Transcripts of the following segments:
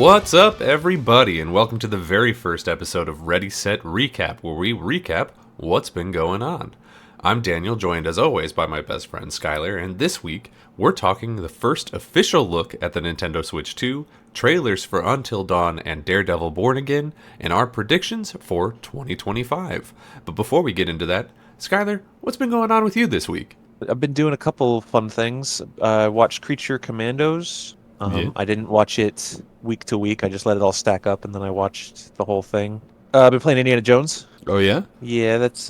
What's up, everybody, and welcome to the very first episode of Ready, Set, Recap, where we recap what's been going on. I'm Daniel, joined as always by my best friend Skyler, and this week we're talking the first official look at the Nintendo Switch 2, trailers for Until Dawn and Daredevil Born Again, and our predictions for 2025. But before we get into that, Skyler, what's been going on with you this week? I've been doing a couple fun things. I watched Creature Commandos. Yeah. I didn't watch it week to week. I just let it all stack up, and then I watched the whole thing. I've been playing Indiana Jones. Oh, yeah? Yeah, that's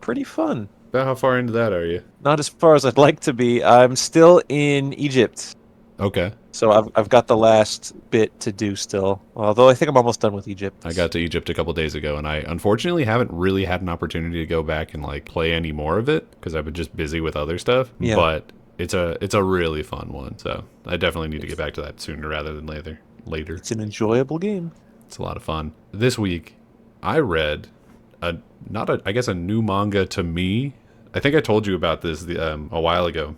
pretty fun. About how far into that are you? Not as far as I'd like to be. I'm still in Egypt, Okay. so I've got the last bit to do still. Although I think I'm almost done with Egypt. I got to Egypt a couple days ago, and I unfortunately haven't really had an opportunity to go back and play any more of it because I've been just busy with other stuff. Yeah. But it's a really fun one, so I definitely need to get back to that sooner rather than later. It's an enjoyable game. It's a lot of fun. This week, I read a new manga to me. I think I told you about this a while ago,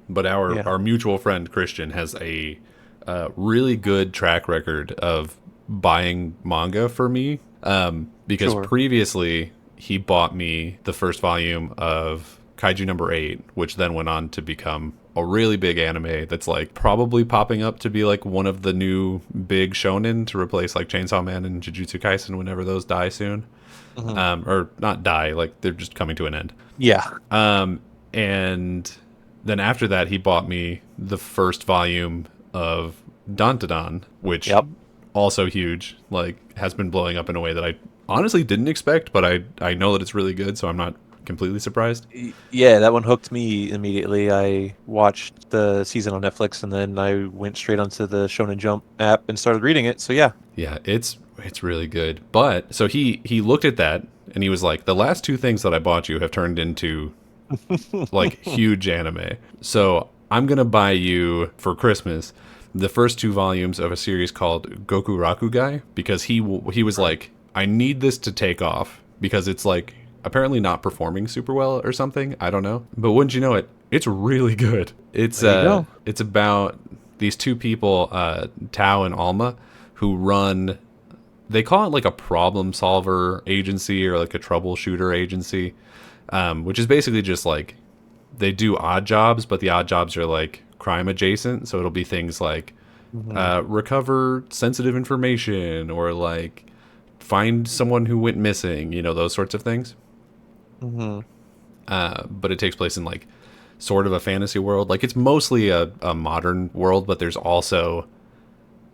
but our mutual friend Christian has a really good track record of buying manga for me because previously he bought me the first volume of Kaiju number 8, which then went on to become a really big anime that's probably popping up to be one of the new big shonen to replace Chainsaw Man and Jujutsu Kaisen whenever those die soon. Mm-hmm. Or not die, they're just coming to an end. Yeah. And then after that, he bought me the first volume of Dandadan, which also huge, has been blowing up in a way that I honestly didn't expect, but I know that it's really good, so I'm not completely surprised. Yeah, that one hooked me immediately. I watched the season on Netflix, and then I went straight onto the Shonen Jump app and started reading it. So yeah. Yeah, it's really good. But so he looked at that and he was like, the last two things that I bought you have turned into huge anime. So I'm gonna buy you for Christmas the first two volumes of a series called Goku Rakugai, because he was like, I need this to take off because it's apparently not performing super well or something. I don't know. But wouldn't you know it, it's really good. It's it's about these two people, Tao and Alma, who run, they call it a problem solver agency or a troubleshooter agency, which is basically just they do odd jobs, but the odd jobs are crime adjacent. So it'll be things recover sensitive information or find someone who went missing, those sorts of things. Mm-hmm. But it takes place in sort of a fantasy world. It's mostly a modern world, but there's also,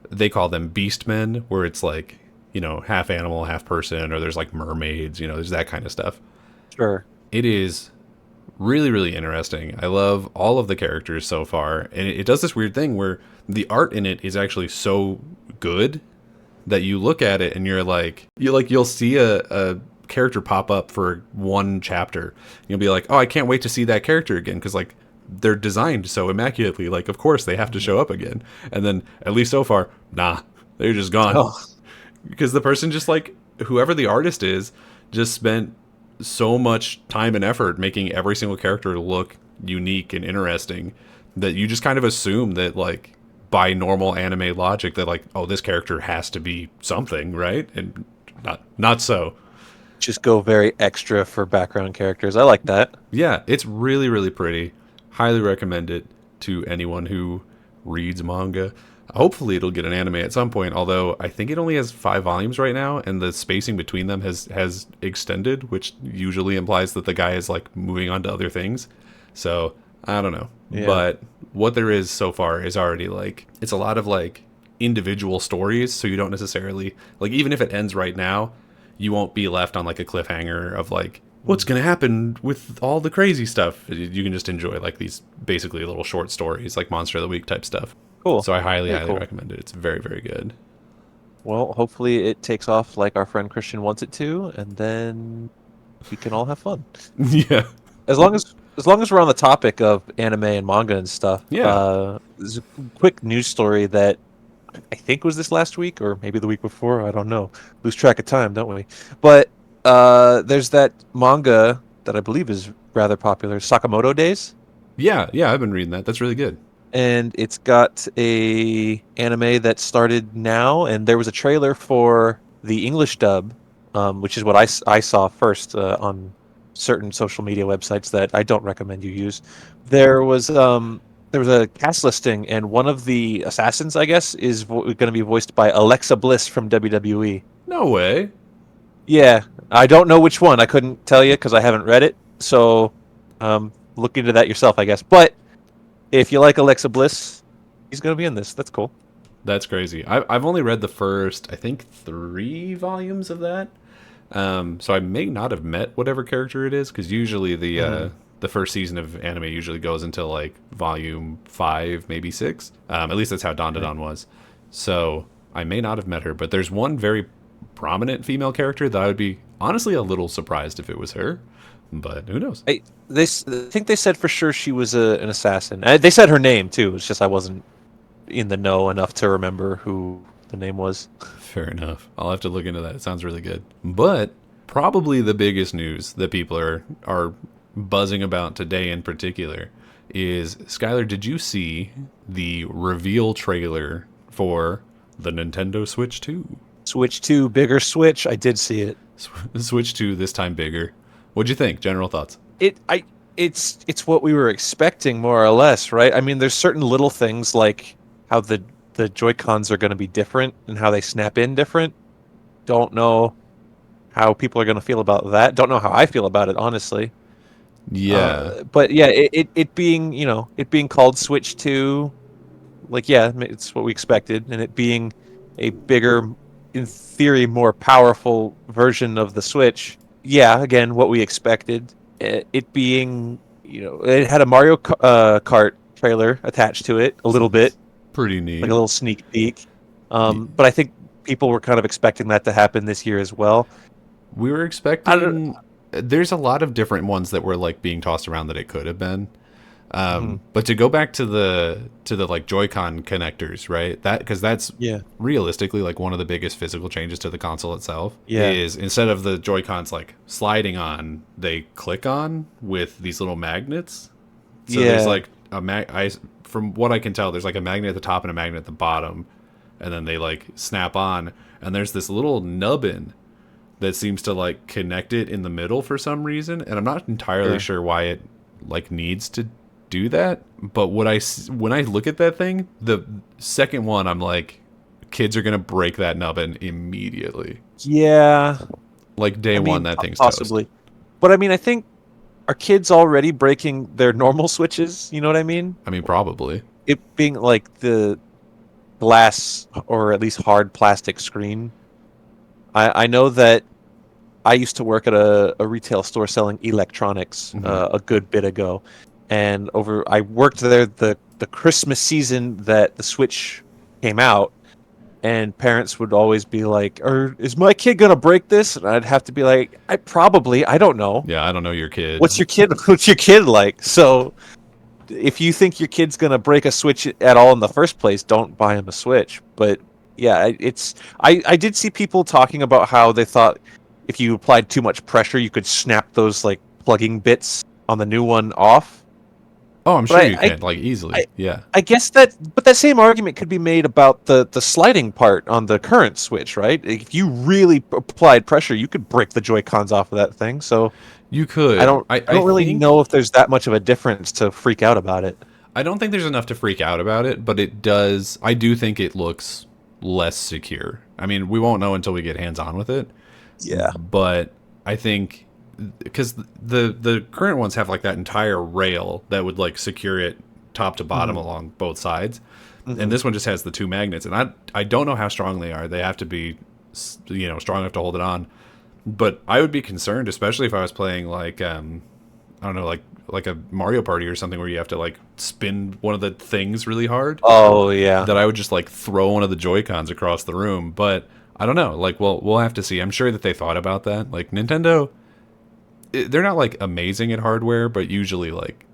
they call them beastmen, where it's half animal, half person, or there's mermaids, there's that kind of stuff. Sure. It is really, really interesting. I love all of the characters so far, and it does this weird thing where the art in it is actually so good that you look at it and you'll see a character pop up for one chapter. You'll be like, oh, I can't wait to see that character again, because they're designed so immaculately. Of course they have to show up again. And then, at least so far, nah, they're just gone. Oh. Because the person just whoever the artist is, just spent so much time and effort making every single character look unique and interesting that you just kind of assume that by normal anime logic that oh, this character has to be something, right? And not so. Just go very extra for background characters. I like that. Yeah, it's really, really pretty. Highly recommend it to anyone who reads manga. Hopefully it'll get an anime at some point, although I think it only has 5 volumes right now, and the spacing between them has extended, which usually implies that the guy is moving on to other things. So, I don't know. Yeah. But what there is so far is already it's a lot of individual stories, so you don't necessarily, even if it ends right now, you won't be left on a cliffhanger of what's going to happen with all the crazy stuff. You can just enjoy these basically little short stories, Monster of the Week type stuff. Cool. So I highly recommend it. It's very, very good. Well, hopefully it takes off like our friend Christian wants it to, and then we can all have fun. Yeah. As long as we're on the topic of anime and manga and stuff. Yeah. There's a quick news story that I think was this last week or maybe the week before. I don't know. Lose track of time, don't we? But there's that manga that I believe is rather popular, Sakamoto Days. Yeah, I've been reading that. That's really good. and it's got a anime that started now, and there was a trailer for the English dub, which is what I saw first on certain social media websites that I don't recommend you use. There was there was a cast listing, and one of the assassins, I guess, is going to be voiced by Alexa Bliss from WWE. No way. Yeah, I don't know which one. I couldn't tell you because I haven't read it. So, look into that yourself, I guess. But if you like Alexa Bliss, he's going to be in this. That's cool. That's crazy. I've only read the first, I think, 3 volumes of that. So I may not have met whatever character it is, because usually the first season of anime usually goes until like volume 5, maybe 6. At least that's how Dandadan was. So I may not have met her, but there's one very prominent female character that I would be honestly a little surprised if it was her. But who knows? I think they said for sure she was an assassin. They said her name too. It's just I wasn't in the know enough to remember who the name was. Fair enough. I'll have to look into that. It sounds really good. But probably the biggest news that people are buzzing about today in particular is, Skyler, did you see the reveal trailer for the Nintendo Switch 2? Switch 2, bigger Switch. I did see it. Switch 2 this time bigger. What'd you think? General thoughts? It's what we were expecting more or less, right? I mean, there's certain little things like how the Joy-Cons are going to be different and how they snap in different. Don't know how people are going to feel about that. Don't know how I feel about it, honestly. Yeah. But yeah, it being, it being called Switch 2, like, yeah, it's what we expected, and it being a bigger, in theory, more powerful version of the Switch. Yeah, again, what we expected. It being, it had a Mario Kart trailer attached to it, a little bit, Pretty neat. like a little sneak peek. But I think people were kind of expecting that to happen this year as well. We were expecting. There's a lot of different ones that were like being tossed around that it could have been. But to go back to the like Joy-Con connectors, right? Because that's realistically like one of the biggest physical changes to the console itself. Yeah. Is instead of the Joy-Cons like sliding on, they click on with these little magnets. So there's like from what I can tell, there's like a magnet at the top and a magnet at the bottom, and then they like snap on. And there's this little nubbin that seems to like connect it in the middle for some reason, and I'm not entirely sure why it like needs to do that. But when I look at that thing, the second one, I'm like, kids are gonna break that nubbin immediately. Yeah, like day one, that thing's possibly. toast. But I mean, I think, are kids already breaking their normal Switches? You know what I mean? I mean, probably. It being like the glass or at least hard plastic screen. I know that I used to work at a retail store selling electronics a good bit ago, and I worked there the Christmas season that the Switch came out, and parents would always be like, is my kid gonna break this? And I'd have to be like, I don't know. Yeah, I don't know your kid. What's your kid like? So if you think your kid's gonna break a Switch at all in the first place, don't buy him a Switch. But yeah, I did see people talking about how they thought if you applied too much pressure, you could snap those like plugging bits on the new one off. Oh, I'm sure you can, like, easily. I guess that same argument could be made about the sliding part on the current Switch, right? If you really applied pressure, you could break the Joy-Cons off of that thing. So you could. I don't really know if there's that much of a difference to freak out about it. I don't think there's enough to freak out about it, but it does. I do think it looks less secure. I mean, we won't know until we get hands-on with it. Yeah. But I think because the current ones have like that entire rail that would like secure it top to bottom along both sides, and this one just has the two magnets, and I don't know how strong they are. They have to be strong enough to hold it on, but I would be concerned, especially if I was playing like I don't know, like a Mario Party or something where you have to like spin one of the things really hard. Oh yeah. That I would just like throw one of the Joy-Cons across the room. But I don't know. Like, we'll have to see. I'm sure that they thought about that. Like, Nintendo, they're not like amazing at hardware, but usually like,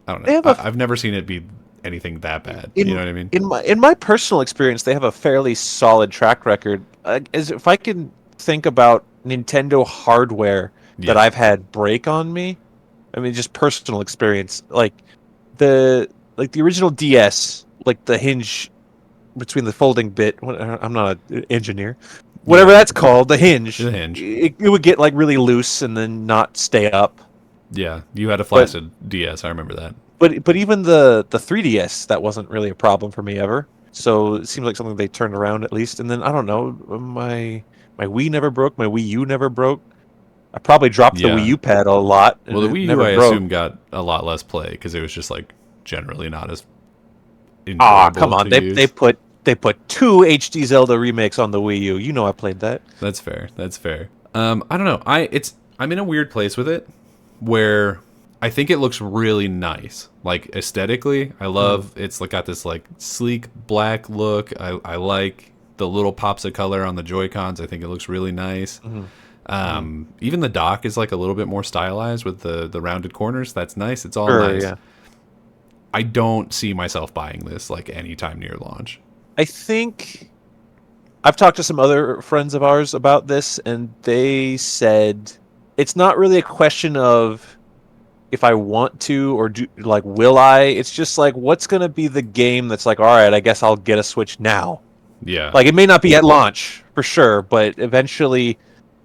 I don't know. I've never seen it be anything that bad. You know what I mean? In my personal experience, they have a fairly solid track record. As if I can think about Nintendo hardware that I've had break on me, I mean, just personal experience. Like the like the original DS, like the hinge between the folding bit. I'm not an engineer. Whatever Yeah. that's called, the hinge. The hinge. It would get like really loose and then not stay up. Yeah, you had a But flaccid DS. I remember that. but even the 3DS, that wasn't really a problem for me ever. So it seems like something they turned around at least. And then I don't know, my Wii never broke. My Wii U never broke. I probably dropped the Wii Yeah. U pad a lot, and Well, the it Wii U, never I broke. assume, got a lot less play because it was just like generally not as Ah, enjoyable come on. to They use. put two HD Zelda remakes on the Wii U. You know I played that. That's fair. That's fair. I don't know. I'm in a weird place with it where I think it looks really nice. Like aesthetically, I love it's like got this like sleek black look. I like the little pops of color on the Joy Cons. I think it looks really nice. Mm-hmm. Mm-hmm. Even the dock is like a little bit more stylized with the rounded corners. That's nice. It's all Sure, nice. yeah. I don't see myself buying this like anytime near launch. I think I've talked to some other friends of ours about this, and they said it's not really a question of if I want to or do like will I. It's just like what's gonna be the game that's like, all right, I guess I'll get a Switch now. Yeah. Like it may not be at launch for sure, but eventually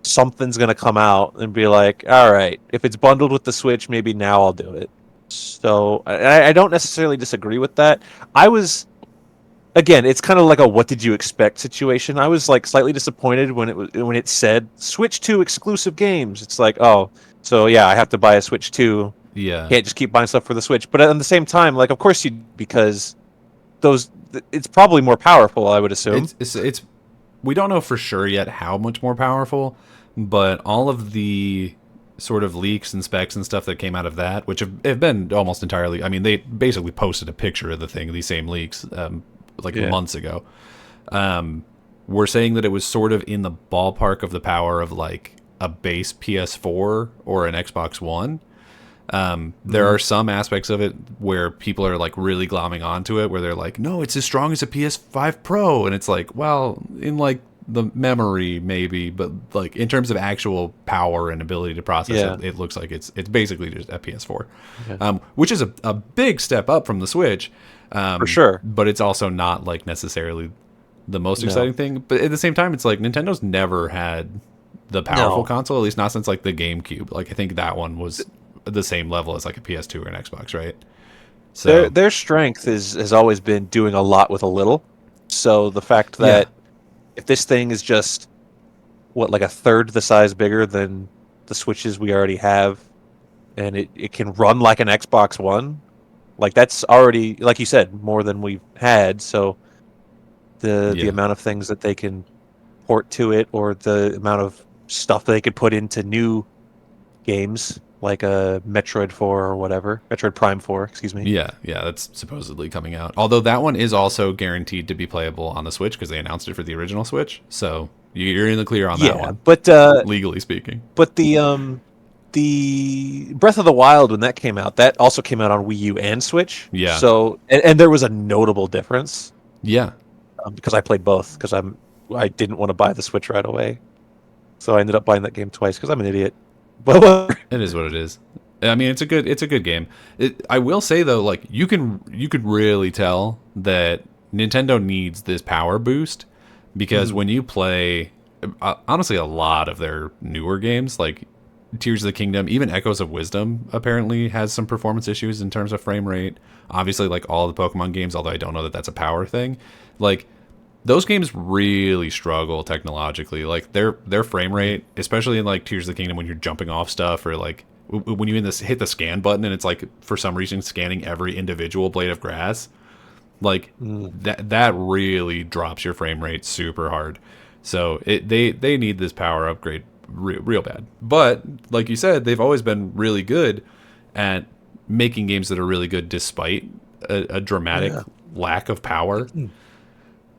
something's gonna come out and be like, all right, if it's bundled with the Switch, maybe now I'll do it. So I don't necessarily disagree with that. I was again, it's kind of like a what did you expect situation. I was like slightly disappointed when it said Switch 2 exclusive games. It's like, oh, so yeah, I have to buy a Switch 2. Yeah. Can't just keep buying stuff for the Switch. But at the same time, like of course you because those it's probably more powerful, I would assume. It's we don't know for sure yet how much more powerful, but all of the sort of leaks and specs and stuff that came out of that, which have been almost entirely, I mean, they basically posted a picture of the thing, these same leaks, like Yeah. months ago. Were saying that it was sort of in the ballpark of the power of like a base PS4 or an Xbox One. There are some aspects of it where people are like really glomming onto it, where they're like, no, it's as strong as a PS5 Pro. And it's like, well, in like the memory maybe, but like in terms of actual power and ability to process Yeah. it looks like it's basically just a PS4, Yeah. which is a big step up from the Switch. For sure. But it's also not like necessarily the most No. exciting thing. But at the same time, it's like Nintendo's never had the powerful No. console, at least not since like the GameCube. Like I think that one was the same level as like a PS2 or an Xbox, right? So Their strength has always been doing a lot with a little. So the fact that if this thing is just what like a third the size bigger than the Switches we already have, and it can run like an Xbox One, like that's already like you said more than we've had. So the Yeah. amount of things that they can port to it, or the amount of stuff they could put into new games like a Metroid 4 or whatever, Metroid Prime 4, excuse me. yeah, that's supposedly coming out. Although that one is also guaranteed to be playable on the Switch because they announced it for the original Switch. So you're in the clear on that Yeah, one, but legally speaking. the Breath of the Wild when that came out, that also came out on Wii U and Switch. Yeah. So and there was a notable difference Yeah. because I played both because I didn't want to buy the Switch right away, so I ended up buying that game twice because I'm an idiot. But whatever. It is what it is. I mean, it's a good game. I will say though, like you could really tell that Nintendo needs this power boost because when you play, honestly, a lot of their newer games like Tears of the Kingdom, even Echoes of Wisdom, apparently has some performance issues in terms of frame rate. Obviously, like all the Pokemon games, although I don't know that that's a power thing. Like those games really struggle technologically. Like their frame rate, especially in like Tears of the Kingdom, when you're jumping off stuff or like when you hit the scan button and it's like for some reason scanning every individual blade of grass, like that really drops your frame rate super hard. So they need this power upgrade real bad. But like you said, they've always been really good at making games that are really good despite a dramatic lack of power.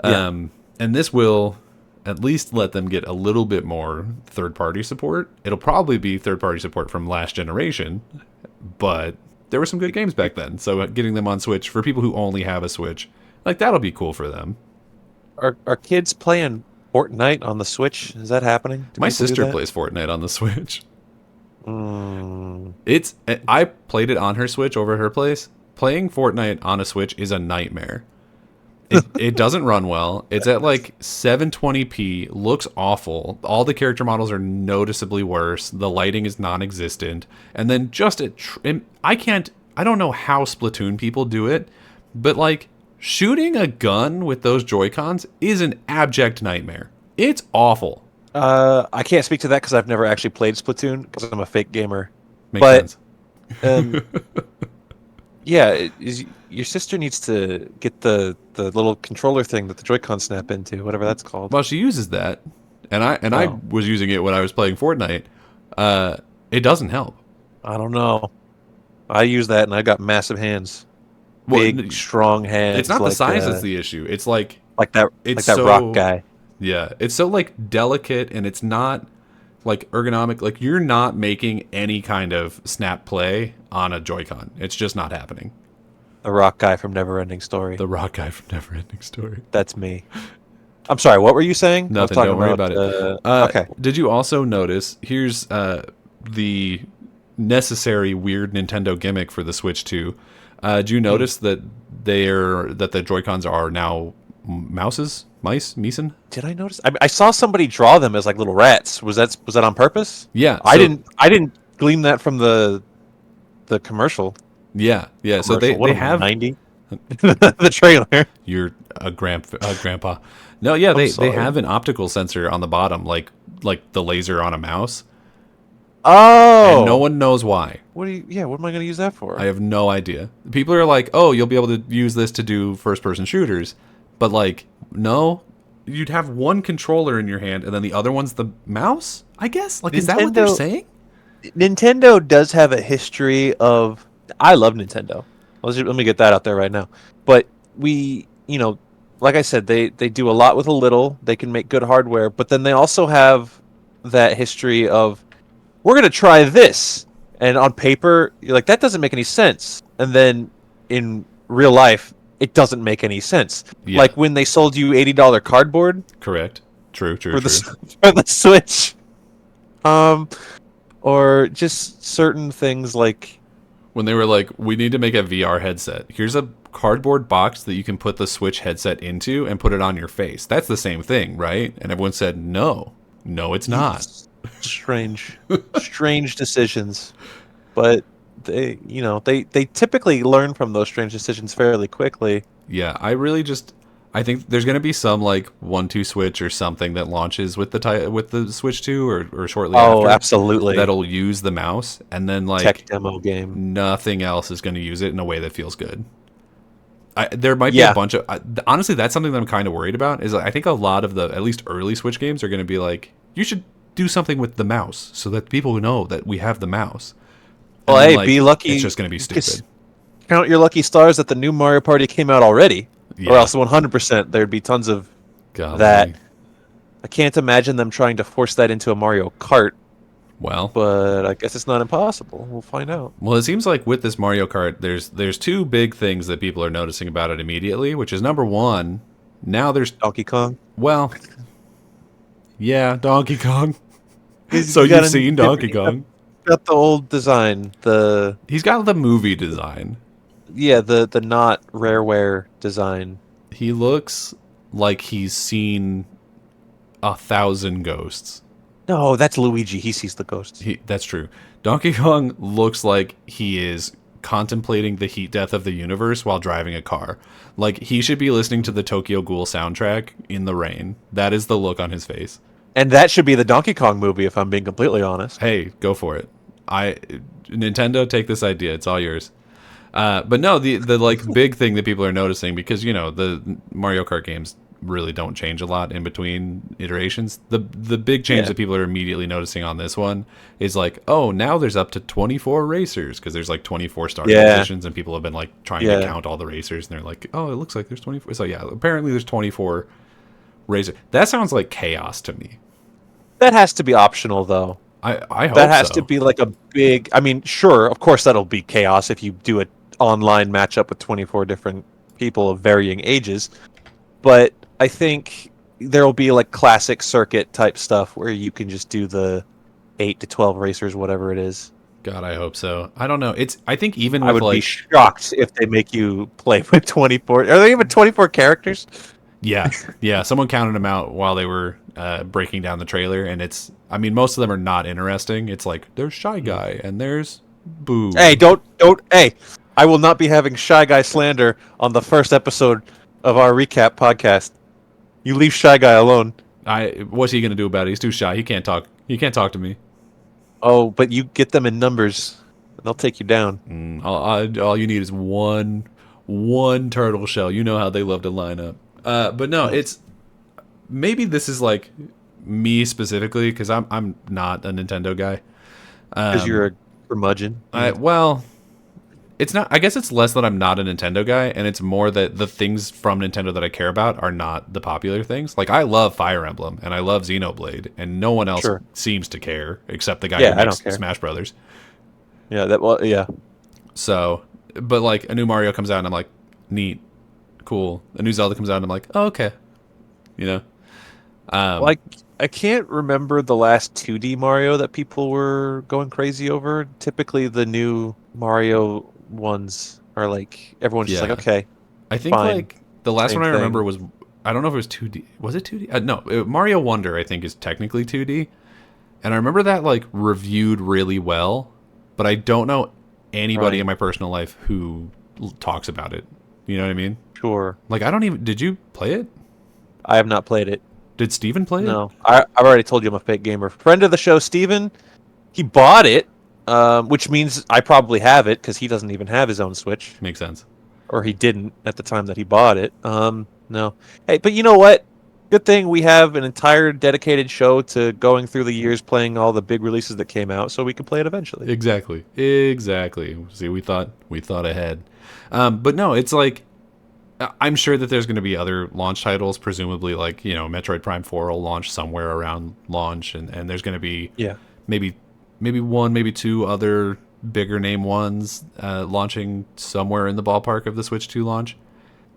And this will at least let them get a little bit more third-party support. It'll probably be third-party support from last generation, but there were some good games back then. So getting them on Switch for people who only have a Switch, like that'll be cool for them. Are kids playing Fortnite on the Switch? Is that happening? Do My people do sister that? plays Fortnite on the Switch. Mm, I played it on her Switch over at her place, playing Fortnite on a Switch is a nightmare. It doesn't run well. It's at like 720p, looks awful. All the character models are noticeably worse. The lighting is non-existent. And then just I don't know how Splatoon people do it, but like shooting a gun with those Joy-Cons is an abject nightmare. It's awful. I can't speak to that because I've never actually played Splatoon because I'm a fake gamer. Makes But sense. yeah, your sister needs to get the little controller thing that the Joy-Con snap into, whatever that's called. Well, she uses that, and I Oh. was using it when I was playing Fortnite. It doesn't help. I don't know. I use that and I got massive hands, Well, big, strong hands. it's not the like, size that's the issue. It's like that it's rock guy. Yeah, it's so like delicate, and it's not like ergonomic. Like you're not making any kind of snap play on a Joy-Con. It's just not happening. The rock guy from Neverending Story. The rock guy from Neverending Story. That's me. I'm sorry. What were you saying? I was Nothing. talking Don't worry about it. Okay. Did you also notice? Here's the necessary weird Nintendo gimmick for the Switch 2. Did you notice that the Joy-Cons are now mice? Meeson? Did I notice? I saw somebody draw them as like little rats. Was that on purpose? Yeah. I didn't glean that from the commercial. Yeah. So Commercial. What they am I, have 90 the trailer. You're a grandpa. No, yeah, they sorry. have an optical sensor on the bottom, like the laser on a mouse. Oh. And no one knows why. What am I going to use that for? I have no idea. People are like, "Oh, you'll be able to use this to do first-person shooters," but like, no, you'd have one controller in your hand, and then the other one's the mouse. I guess. Like, is that what they're Nintendo- saying? Nintendo does have a history of. I love Nintendo. Let me get that out there right now. But like I said, they do a lot with a little. They can make good hardware, but then they also have that history of we're going to try this, and on paper you're like that doesn't make any sense, and then in real life it doesn't make any sense. Yeah. Like when they sold you $80 cardboard Correct. True. for the Switch, or just certain things like. When they were like, we need to make a VR headset. Here's a cardboard box that you can put the Switch headset into and put it on your face. That's the same thing, right? And everyone said, no, it's not. Strange decisions. But they typically learn from those strange decisions fairly quickly. Yeah, I think there's going to be some like 1-2 Switch or something that launches with the Switch 2 or shortly after. Oh, absolutely. That'll use the mouse, and then like Tech demo game. nothing else is going to use it in a way that feels good. There might be a bunch of honestly, that's something that I'm kind of worried about. Is I think a lot of the at least early Switch games are going to be like, you should do something with the mouse so that people know that we have the mouse. And Well, then, hey, like, be lucky. It's just going to be stupid. Count your lucky stars that the new Mario Party came out already. Yeah. Or else 100% there'd be tons of Golly. that. I can't imagine them trying to force that into a Mario Kart, Well, but I guess it's not impossible. We'll find out. Well, it seems like with this Mario Kart, there's two big things that people are noticing about it immediately, which is number one, now there's Donkey Kong. well, yeah, Donkey Kong. He's So got you've seen Donkey Kong? Got the old design, He's got the movie design. the not Rareware design. He looks like he's seen 1,000 ghosts. No, that's Luigi. He sees the ghosts. That's true. Donkey Kong looks like he is contemplating the heat death of the universe while driving a car. Like he should be listening to the Tokyo Ghoul soundtrack in the rain. That is the look on his face. And that should be the Donkey Kong movie, if I'm being completely honest. Hey, go for it. Nintendo, take this idea. It's all yours. But no, the like big thing that people are noticing, because the Mario Kart games really don't change a lot in between iterations. The big change that people are immediately noticing on this one is like, oh, now there's up to 24 racers, because there's like 24 starting positions, and people have been like trying to count all the racers, and they're like, oh, it looks like there's 24. So yeah, apparently there's 24 racers. That sounds like chaos to me. That has to be optional, though. I hope that has so. to be like a big. I mean, sure, of course, that'll be chaos if you do an online matchup with 24 different people of varying ages. But I think there will be like classic circuit type stuff where you can just do the 8 to 12 racers, whatever it is. God, I hope so. I don't know. I think even I with would be like, shocked if they make you play with 24. Are there even 24 characters? yeah, yeah. Someone counted them out while they were breaking down the trailer, and I mean, most of them are not interesting. It's like there's Shy Guy and there's Hey, Boo. don't. Hey, I will not be having Shy Guy slander on the first episode of our recap podcast. You leave Shy Guy alone. What's he gonna do about it? He's too shy. He can't talk. He can't talk to me. Oh, but you get them in numbers, they'll take you down. All you need is one turtle shell. You know how they love to line up. But no, it's maybe this is like me specifically because I'm not a Nintendo guy. Because you're a curmudgeon. Well, it's not. I guess it's less that I'm not a Nintendo guy, and it's more that the things from Nintendo that I care about are not the popular things. Like I love Fire Emblem and I love Xenoblade, and no one else seems to care except the guy who makes Smash Brothers. Yeah, yeah. So, but like a new Mario comes out, and I'm like, neat, cool. A new Zelda comes out, and I'm like, oh, okay, you know. Like I can't remember the last 2D Mario that people were going crazy over. Typically, the new Mario ones are like everyone's just like, okay. I think fine. like the last Same one I thing. remember was, I don't know if it was 2D. Was it 2D? No, Mario Wonder I think is technically 2D, and I remember that like reviewed really well, but I don't know anybody in my personal life who talks about it. You know what I mean? Sure. Like I don't even. Did you play it? I have not played it. Did Steven play it? No, I've already told you I'm a fake gamer. Friend of the show, Steven, he bought it, which means I probably have it because he doesn't even have his own Switch. Makes sense. Or he didn't at the time that he bought it. No. Hey, but you know what? Good thing we have an entire dedicated show to going through the years playing all the big releases that came out so we can play it eventually. Exactly. See, we thought ahead. But no, it's like I'm sure that there's going to be other launch titles, presumably like, you know, Metroid Prime 4 will launch somewhere around launch, and there's going to be maybe one, maybe two other bigger name ones launching somewhere in the ballpark of the Switch 2 launch.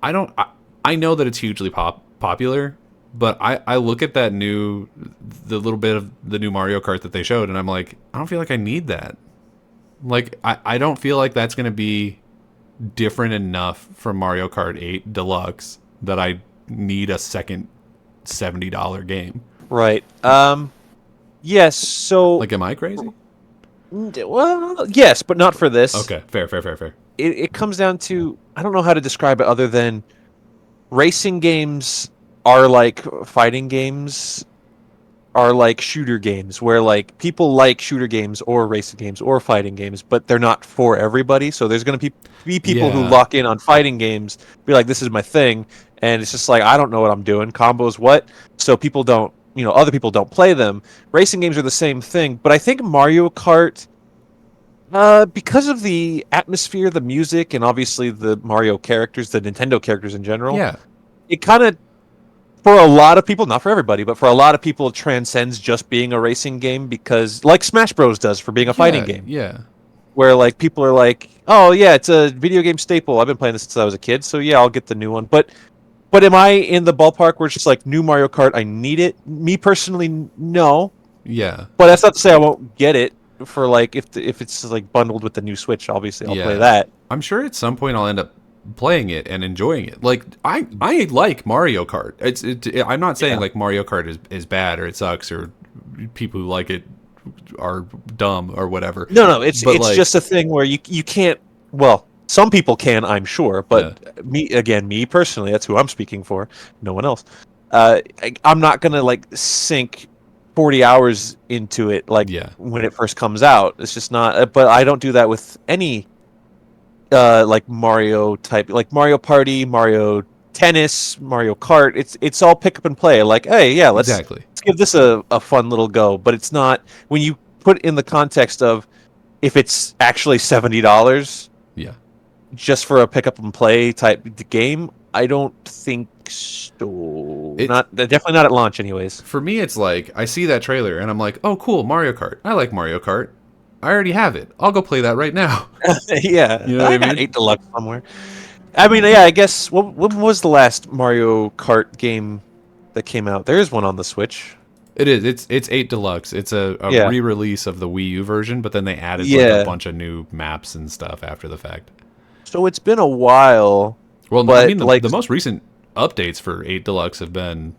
I know that it's hugely popular, but I look at the little bit of the new Mario Kart that they showed, and I'm like, I don't feel like I need that. Like, I don't feel like that's going to be different enough from Mario Kart 8 Deluxe that I need a second $70 game. Right. Yes, so... Like, am I crazy? Well, yes, but not for this. Okay, fair. It comes down to... I don't know how to describe it other than racing games are like fighting games are like shooter games where like people like shooter games or racing games or fighting games, but they're not for everybody. So there's going to be people who lock in on fighting games, be like, this is my thing. And it's just like, I don't know what I'm doing. Combos, what? So people don't, other people don't play them. Racing games are the same thing. But I think Mario Kart, because of the atmosphere, the music, and obviously the Mario characters, the Nintendo characters in general, it kind of, for a lot of people, not for everybody, but for a lot of people, it transcends just being a racing game because, like Smash Bros. Does for being a fighting game. Yeah. Where, like, people are like, oh, yeah, it's a video game staple. I've been playing this since I was a kid, so yeah, I'll get the new one. But am I in the ballpark where it's just like, new Mario Kart, I need it? Me personally, no. Yeah. But that's not to say I won't get it for, like, if it's, like, bundled with the new Switch, obviously, I'll play that. I'm sure at some point I'll end up playing it and enjoying it. Like I like Mario Kart. I'm not saying like Mario Kart is bad or it sucks or people who like it are dumb or whatever. No, it's like, just a thing where you can't. Well, some people can, I'm sure, but me personally, that's who I'm speaking for. No one else. I'm not gonna like sink 40 hours into it like when it first comes out. It's just not. But I don't do that with any. Like Mario type, like Mario Party, Mario Tennis, Mario Kart. It's all pick up and play. Like, hey, let's give this a fun little go. But it's not when you put in the context of if it's actually $70, just for a pick up and play type game. I don't think so. Definitely not at launch, anyways. For me, it's like I see that trailer and I'm like, oh, cool, Mario Kart. I like Mario Kart. I already have it. I'll go play that right now. Yeah. You know what I mean? 8 Deluxe somewhere. I mean, yeah, I guess, when was the last Mario Kart game that came out? There is one on the Switch. It is. It's 8 Deluxe. It's a Yeah. re-release of the Wii U version, but then they added like a Yeah. bunch of new maps and stuff after the fact. So it's been a while, Well, I mean but like, the most recent updates for 8 Deluxe have been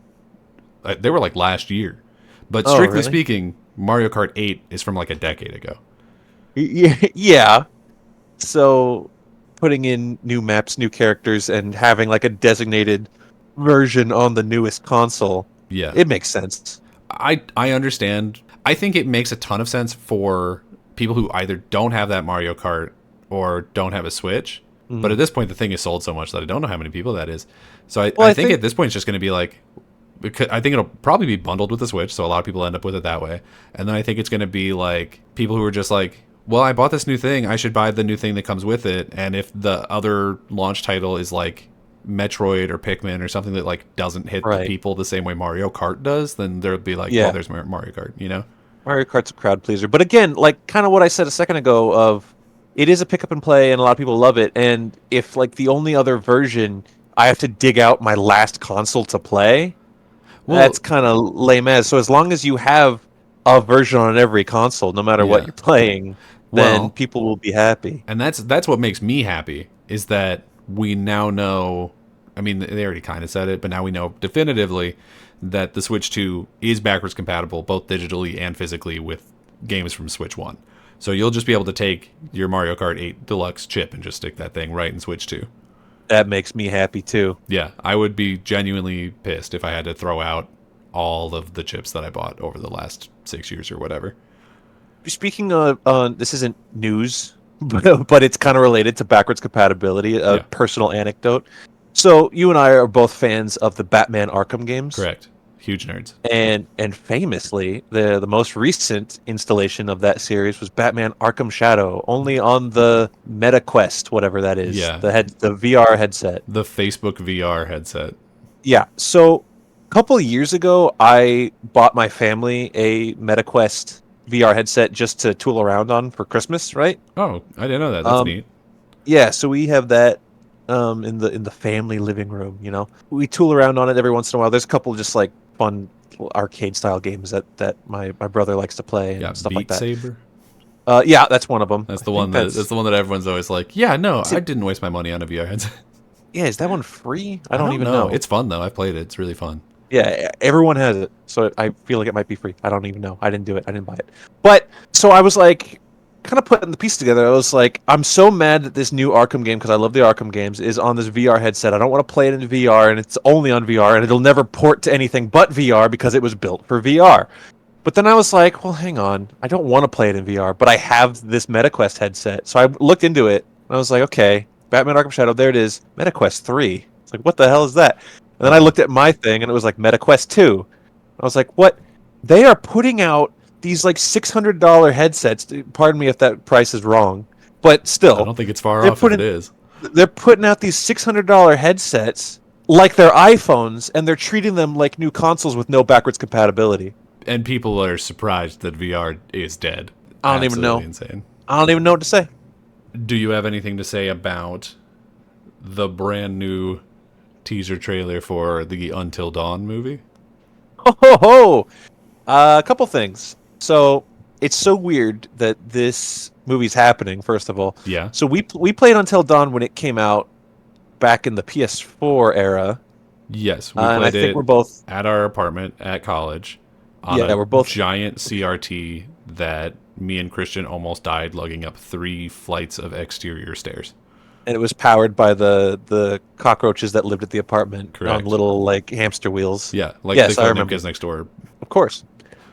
they were like last year. But oh, strictly really? speaking, Mario Kart 8 is from like a decade ago. Yeah. Yeah. So putting in new maps, new characters, and having like a designated version on the newest console, Yeah. it makes sense. I understand. I think it makes a ton of sense for people who either don't have that Mario Kart or don't have a Switch. But Mm. at this point, the thing is sold so much that I don't know how many people that is. So Well, I I think think at this point it's just going to be like, I think it'll probably be bundled with the Switch, so a lot of people end up with it that way. And then I think it's going to be like people who are just like, well, I bought this new thing, I should buy the new thing that comes with it. And if the other launch title is like Metroid or Pikmin or something that like doesn't hit the right. people the same way Mario Kart does, then there'll be like, well, Yeah. there's Mario Kart, you know? Mario Kart's a crowd pleaser. But again, like kind of what I said a second ago of it is a pick up and play and a lot of people love it. And if like the only other version I have to dig out my last console to play, Well, that's kind of lame as. So as long as you have a version on every console, no matter what yeah. you're playing, then Well, people will be happy. and that's what makes me happy is that we now know. I mean, they already kind of said it, but now we know definitively that the Switch 2 is backwards compatible both digitally and physically with games from Switch 1. So you'll just be able to take your Mario Kart 8 Deluxe chip and just stick that thing right in Switch 2. That makes me happy too. Yeah, I would be genuinely pissed if I had to throw out all of the chips that I bought over the last 6 years or whatever. Speaking of, this isn't news, but it's kind of related to backwards compatibility. A Yeah. personal anecdote. So you and I are both fans of the Batman Arkham games, Correct. Huge nerds. and famously, the most recent installation of that series was Batman Arkham Shadow, only on the Meta Quest, whatever that is, Yeah. the VR headset. The Facebook VR headset. Yeah. So a couple of years ago, I bought my family a Meta Quest VR headset just to tool around on for Christmas, right? Oh, I didn't know that. That's Um, neat. Yeah, so we have that in the family living room. We tool around on it every once in a while. There's a couple of just like fun arcade style games that my brother likes to play and Yeah, stuff Beat like that. Saber. Yeah, that's one of them. That's the one that's the one that everyone's always like, yeah, no, Is I it- didn't waste my money on a VR headset. yeah, is that one free? I I don't don't even know. know. It's fun though. I've played it. It's really fun. Yeah, everyone has it, so I feel like it might be free. I don't even know. I didn't do it. I didn't buy it. But so I was like, kind of putting the piece together. I was like, I'm so mad that this new Arkham game, because I love the Arkham games, is on this VR headset. I don't want to play it in VR, and it's only on VR, and it'll never port to anything but VR because it was built for VR. But then I was like, well, hang on. I don't want to play it in VR, but I have this MetaQuest headset. So I looked into it, and I was like, okay, Batman Arkham Shadow, there it is. MetaQuest 3. It's like, what the hell is that? And then I looked at my thing, and it was like MetaQuest 2. I was like, what? They are putting out these like $600 headsets. Pardon me if that price is wrong, but I still, don't think it's far they're off if it putting- is. they're putting out these $600 headsets like they're iPhones, and they're treating them like new consoles with no backwards compatibility. And people are surprised that VR is dead. I don't even know. Absolutely insane. I don't even know what to say. Do you have anything to say about the brand new teaser trailer for the Until Dawn movie? Ho ho ho! A couple things. So it's so weird that this movie's happening. First of all, Yeah. so we played Until Dawn when it came out back in the PS4 era, Yes, we and I played think it we're both. at our apartment at college on Yeah, a we're both- giant CRT that me and Christian almost died lugging up 3 flights of exterior stairs. And it was powered by the cockroaches that lived at the apartment Correct. on little like hamster wheels. Yeah, like Yes, the I Codename remember. Kids Next Door. Of course.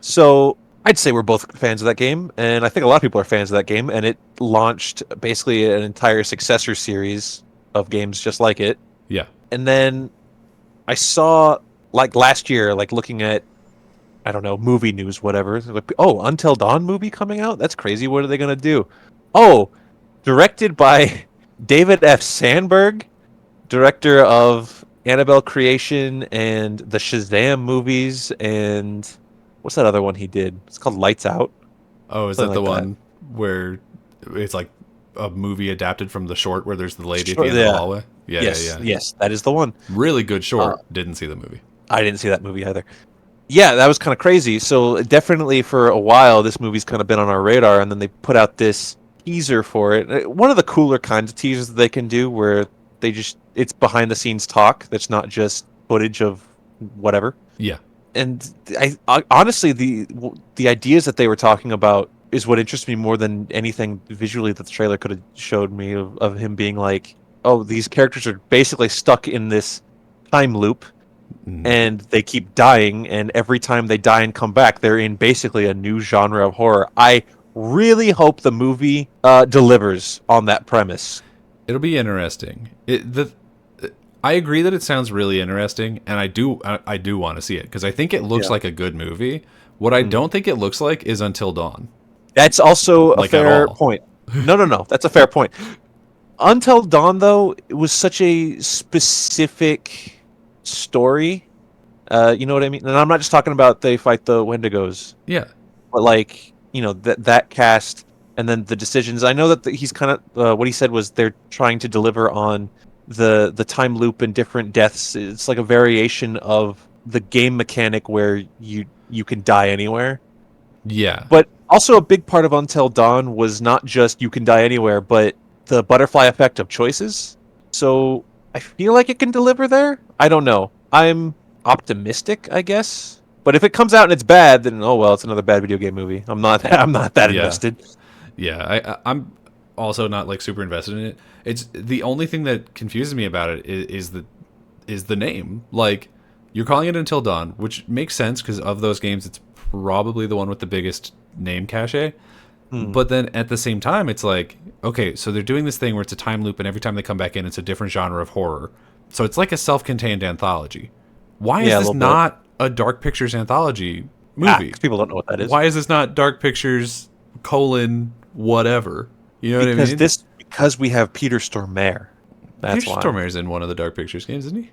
So I'd say we're both fans of that game, and I think a lot of people are fans of that game. And it launched basically an entire successor series of games just like it. Yeah. And then I saw like last year, like looking at I don't know movie news, whatever. Like, oh, Until Dawn movie coming out. That's crazy. What are they gonna do? Oh, directed by David F. Sandberg, director of Annabelle Creation and the Shazam movies, and what's that other one he did? It's called Lights Out. Oh, is that Something the like one where it's like a movie adapted from the short where there's the lady at Short- the end of yeah. the hallway? Yeah, yes, yeah, yeah. yes, that is the one. Really good short. Didn't see the movie. I didn't see that movie either. Yeah, that was kind of crazy. So definitely for a while, this movie's kind of been on our radar, and then they put out this teaser for it. One of the cooler kinds of teasers that they can do, where it's behind the scenes talk that's not just footage of whatever. Yeah. And I honestly, the ideas that they were talking about is what interests me more than anything visually that the trailer could have showed me of him being like, oh, these characters are basically stuck in this time loop and they keep dying, and every time they die and come back, they're in basically a new genre of horror. I really hope the movie delivers on that premise. It'll be interesting. I agree that it sounds really interesting, and I do want to see it because I think it looks like a good movie. What I don't think it looks like is Until Dawn. That's also a Like, fair at all. point. No. That's a fair point. Until Dawn, though, it was such a specific story. You know what I mean? And I'm not just talking about they fight the Wendigos, Yeah. but like, you know, that cast and then the decisions. I know that he's kind of what he said was they're trying to deliver on the time loop and different deaths. It's like a variation of the game mechanic where you can die anywhere. Yeah. But also a big part of Until Dawn was not just you can die anywhere, but the butterfly effect of choices. So I feel like it can deliver there. I don't know. I'm optimistic, I guess. But if it comes out and it's bad, then oh well, it's another bad video game movie. I'm not that invested. Yeah, I'm also not like super invested in it. It's the only thing that confuses me about it is the name. Like, you're calling it Until Dawn, which makes sense because of those games, it's probably the one with the biggest name cachet. But then at the same time, it's like, okay, so they're doing this thing where it's a time loop, and every time they come back in, it's a different genre of horror. So it's like a self-contained anthology. Why is this not a Dark Pictures anthology movie? 'Cause people don't know what that is. Why is this not Dark Pictures : whatever? You know what I mean? Because we have Peter Stormare. That's Peter why. Stormare's in one of the Dark Pictures games, isn't he?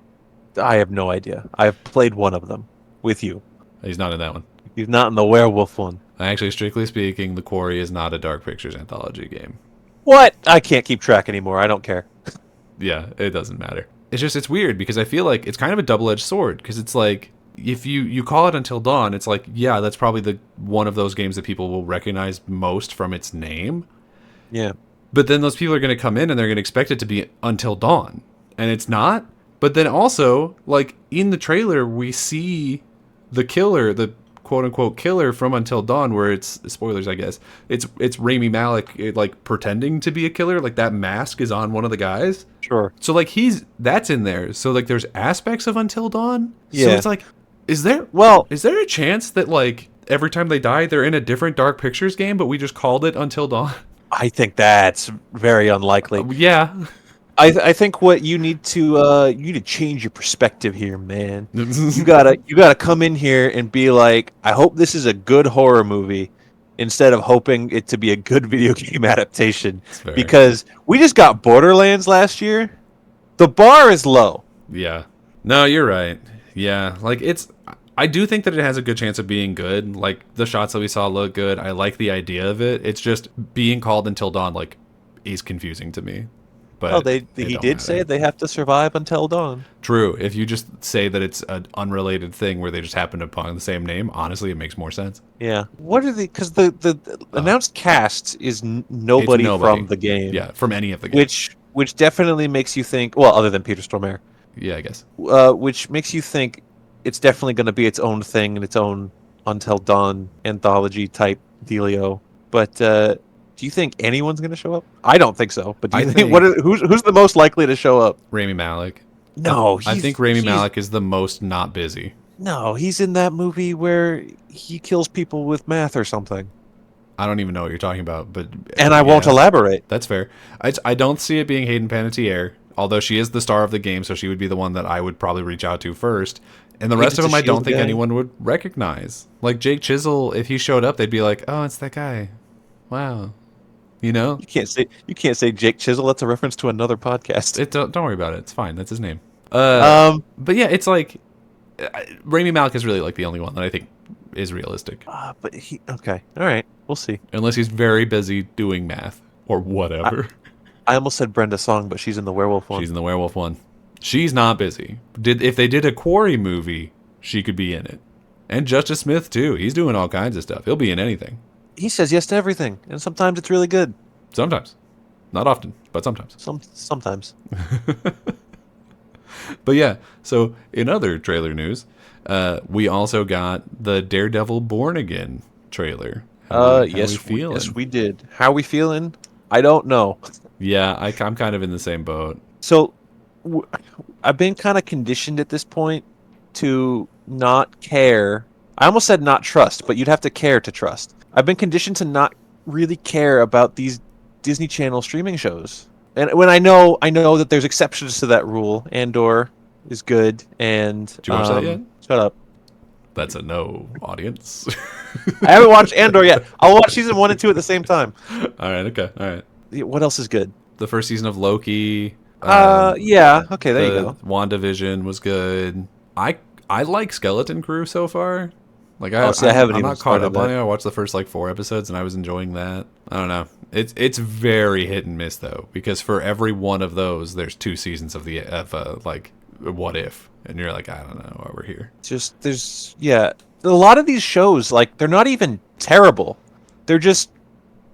I have no idea. I've played one of them with you. He's not in that one. He's not in the werewolf one. Actually, strictly speaking, The Quarry is not a Dark Pictures anthology game. What? I can't keep track anymore. I don't care. Yeah, it doesn't matter. It's weird because I feel like it's kind of a double-edged sword because it's like if you call it Until Dawn, it's like, yeah, that's probably the one of those games that people will recognize most from its name. Yeah. But then those people are going to come in and they're going to expect it to be Until Dawn, and it's not. But then also, like, in the trailer, we see the killer, the quote-unquote killer from Until Dawn, where it's, spoilers, I guess, it's Rami Malek, like, pretending to be a killer. Like, that mask is on one of the guys. Sure. So, like, that's in there. So, like, there's aspects of Until Dawn. Yeah. So it's like, is there a chance that, like, every time they die, they're in a different Dark Pictures game, but we just called it Until Dawn? I think that's very unlikely. Yeah. I think what you need to change your perspective here, man. You gotta come in here and be like, I hope this is a good horror movie, instead of hoping it to be a good video game adaptation. Because we just got Borderlands last year. The bar is low. Yeah. No, you're right. Yeah, like I do think that it has a good chance of being good. Like, the shots that we saw look good. I like the idea of it. It's just being called Until Dawn, like, is confusing to me. But he did say they have to survive until dawn. True. If you just say that it's an unrelated thing where they just happen upon the same name, honestly, it makes more sense. Yeah. What are the? Because the announced cast is nobody from the game. Yeah, from any of the games. Which definitely makes you think. Well, other than Peter Stormare. Yeah, I guess. Which makes you think it's definitely going to be its own thing and its own Until Dawn anthology type dealio. But do you think anyone's going to show up? I don't think so. But do you think who's the most likely to show up? Rami Malek. No, I think Rami Malek is the most not busy. No, he's in that movie where he kills people with math or something. I don't even know what you're talking about, but I won't elaborate. That's fair. I don't see it being Hayden Panettiere, although she is the star of the game, so she would be the one that I would probably reach out to first. And the rest of them, I don't think anyone would recognize. Like Jake Chisel, if he showed up, they'd be like, "Oh, it's that guy." Wow. You know? You can't say Jake Chisel. That's a reference to another podcast. Don't worry about it. It's fine. That's his name. But yeah, it's like Rami Malek is really like the only one that I think is realistic. But okay, all right, we'll see. Unless he's very busy doing math or whatever. I almost said Brenda Song, but she's in the werewolf one. She's in the werewolf one. She's not busy. If they did a Quarry movie, she could be in it. And Justice Smith too. He's doing all kinds of stuff. He'll be in anything. He says yes to everything, and sometimes it's really good. Sometimes. Not often, but sometimes. Sometimes. But yeah, so in other trailer news, we also got the Daredevil Born Again trailer. Yes, we did. How we feeling? I don't know. Yeah, I'm kind of in the same boat. So, I've been kind of conditioned at this point to not care. I almost said not trust, but you'd have to care to trust. I've been conditioned to not really care about these Disney Channel streaming shows. And when I know that there's exceptions to that rule. Andor is good, and Did you watch that yet? Shut up. That's a no, audience. I haven't watched Andor yet. I'll watch season 1 and 2 at the same time. All right, okay, all right. What else is good? The first season of Loki. Yeah. Okay, there you go. WandaVision was good. I like Skeleton Crew so far. Like I haven't I'm even not caught up started on it. I watched the first like 4 episodes and I was enjoying that. I don't know. It's very hit and miss though, because for every one of those, there's 2 seasons of like What If, and you're like, I don't know why we're here. There's a lot of these shows, like, they're not even terrible. They're just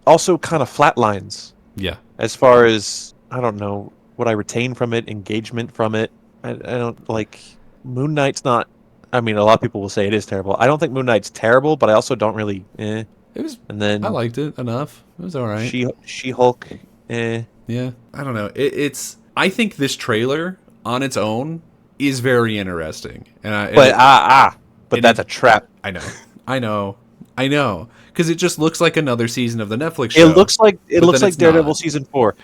also kind of flatlines. Yeah. As far as, I don't know what I retain from it, engagement from it. I don't like Moon Knight's not. I mean, a lot of people will say it is terrible. I don't think Moon Knight's terrible, but I also don't really. It was. And then I liked it enough. It was all right. She-Hulk. Yeah. I don't know. It's. I think this trailer on its own is very interesting, but that's a trap. I know, because it just looks like another season of the Netflix show. It looks like Daredevil season 4.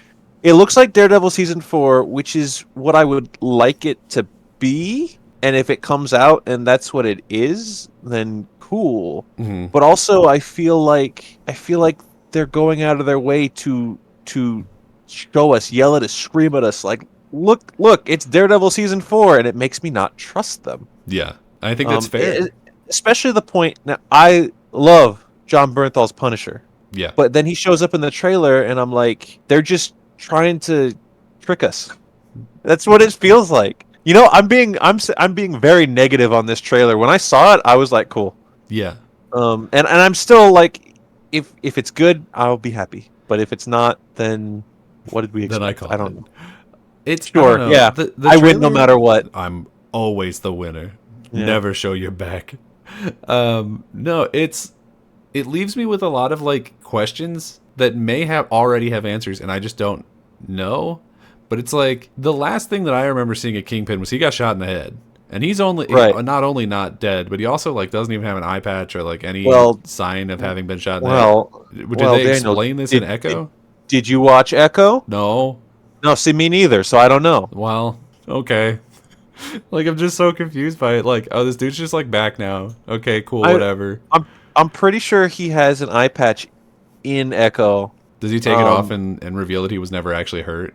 It looks like Daredevil season 4, which is what I would like it to be. And if it comes out and that's what it is, then cool. Mm-hmm. But also, I feel like they're going out of their way to show us, yell at us, scream at us, like, look, it's Daredevil season 4, and it makes me not trust them. Yeah, I think that's fair. Especially the point. Now, I love John Bernthal's Punisher. Yeah, but then he shows up in the trailer, and I'm like, they're just trying to trick us. That's what it feels like. You know, I'm being very negative on this trailer. When I saw it, I was like, cool. Yeah. And I'm still like, if it's good, I'll be happy. But if it's not, then what did we expect? Then I don't know. It's sure, yeah. The I win no matter what. I'm always the winner. Yeah. Never show your back. No, it leaves me with a lot of like questions that may already have answers, and I just don't know. But it's like the last thing that I remember seeing at Kingpin was he got shot in the head, and he's not only not dead, but he also like doesn't even have an eye patch or like any sign of having been shot in the head. Did they explain this in Echo? Did you watch Echo? No. No, see, me neither. So I don't know. Well, okay. Like I'm just so confused by it. Like, oh, this dude's just like back now. Okay, cool, whatever. I'm pretty sure he has an eye patch in Echo. Does he take it off and reveal that he was never actually hurt?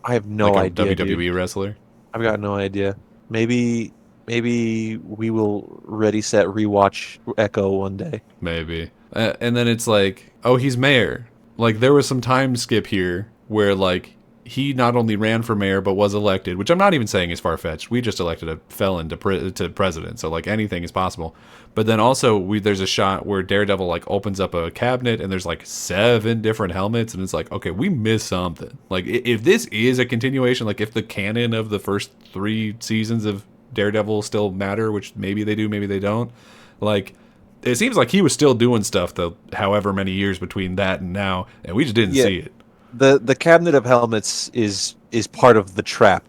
I have no idea. WWE wrestler? I've got no idea. Maybe we will ready, set, rewatch Echo one day. Maybe. And then it's like, oh, he's mayor. Like there was some time skip here where like he not only ran for mayor but was elected, which I'm not even saying is far-fetched. We just elected a felon to president, so like anything is possible. But then also there's a shot where Daredevil like opens up a cabinet and there's like 7 different helmets, and it's like, okay, we missed something. Like if this is a continuation, like if the canon of the first 3 seasons of Daredevil still matter, which maybe they do, maybe they don't, like it seems like he was still doing stuff the however many years between that and now, and we just didn't see it. The cabinet of helmets is part of the trap.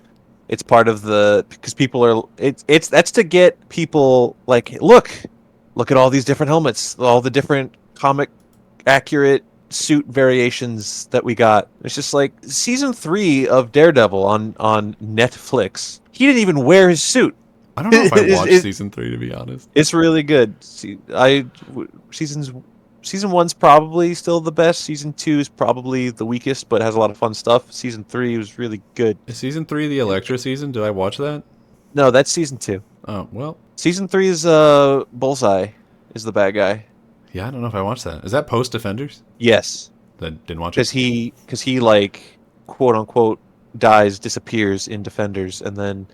It's part of because people are that's to get people like, look at all these different helmets, all the different comic accurate suit variations that we got. It's just like season 3 of Daredevil on Netflix. He didn't even wear his suit. I don't know if I watched season 3, to be honest. It's really good. Season 1's probably still the best. Season 2 is probably the weakest, but has a lot of fun stuff. Season 3 was really good. Is season 3 the Elektra season? Did I watch that? No, that's season 2. Oh, well. Season 3 is Bullseye is the bad guy. Yeah, I don't know if I watched that. Is that post Defenders? Yes. Then didn't watch it. Because he like quote unquote disappears in Defenders, and then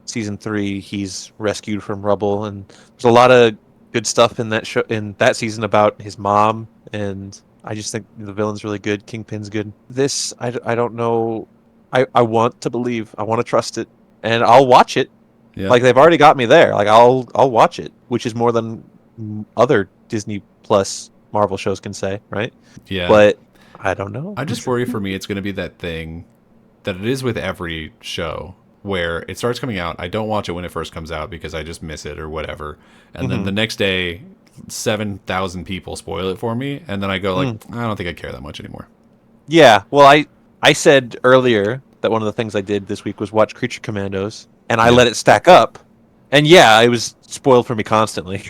season 3 he's rescued from rubble, and there's a lot of good stuff in that show, in that season, about his mom, and I just think the villain's really good. Kingpin's good. This, I don't know. I want to believe. I want to trust it, and I'll watch it. Yeah. Like they've already got me there. Like I'll watch it, which is more than other Disney Plus Marvel shows can say, right? Yeah. But I don't know. I just worry for me it's going to be that thing that it is with every show where it starts coming out. I don't watch it when it first comes out because I just miss it or whatever. And then the next day, 7,000 people spoil it for me. And then I go like, I don't think I care that much anymore. Yeah. Well, I said earlier that one of the things I did this week was watch Creature Commandos, and I let it stack up. And yeah, it was spoiled for me constantly.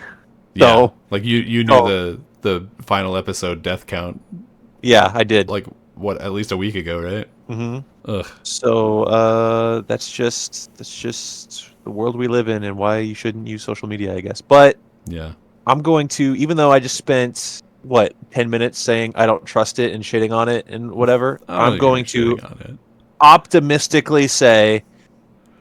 Yeah. Like you knew the final episode death count. Yeah, I did. Like what, at least a week ago, right? Mm-hmm. Ugh. So that's just the world we live in, and why you shouldn't use social media, I guess. But Yeah. I'm going to, even though I just spent 10 minutes saying I don't trust it and shitting on it and whatever, I'm going to optimistically say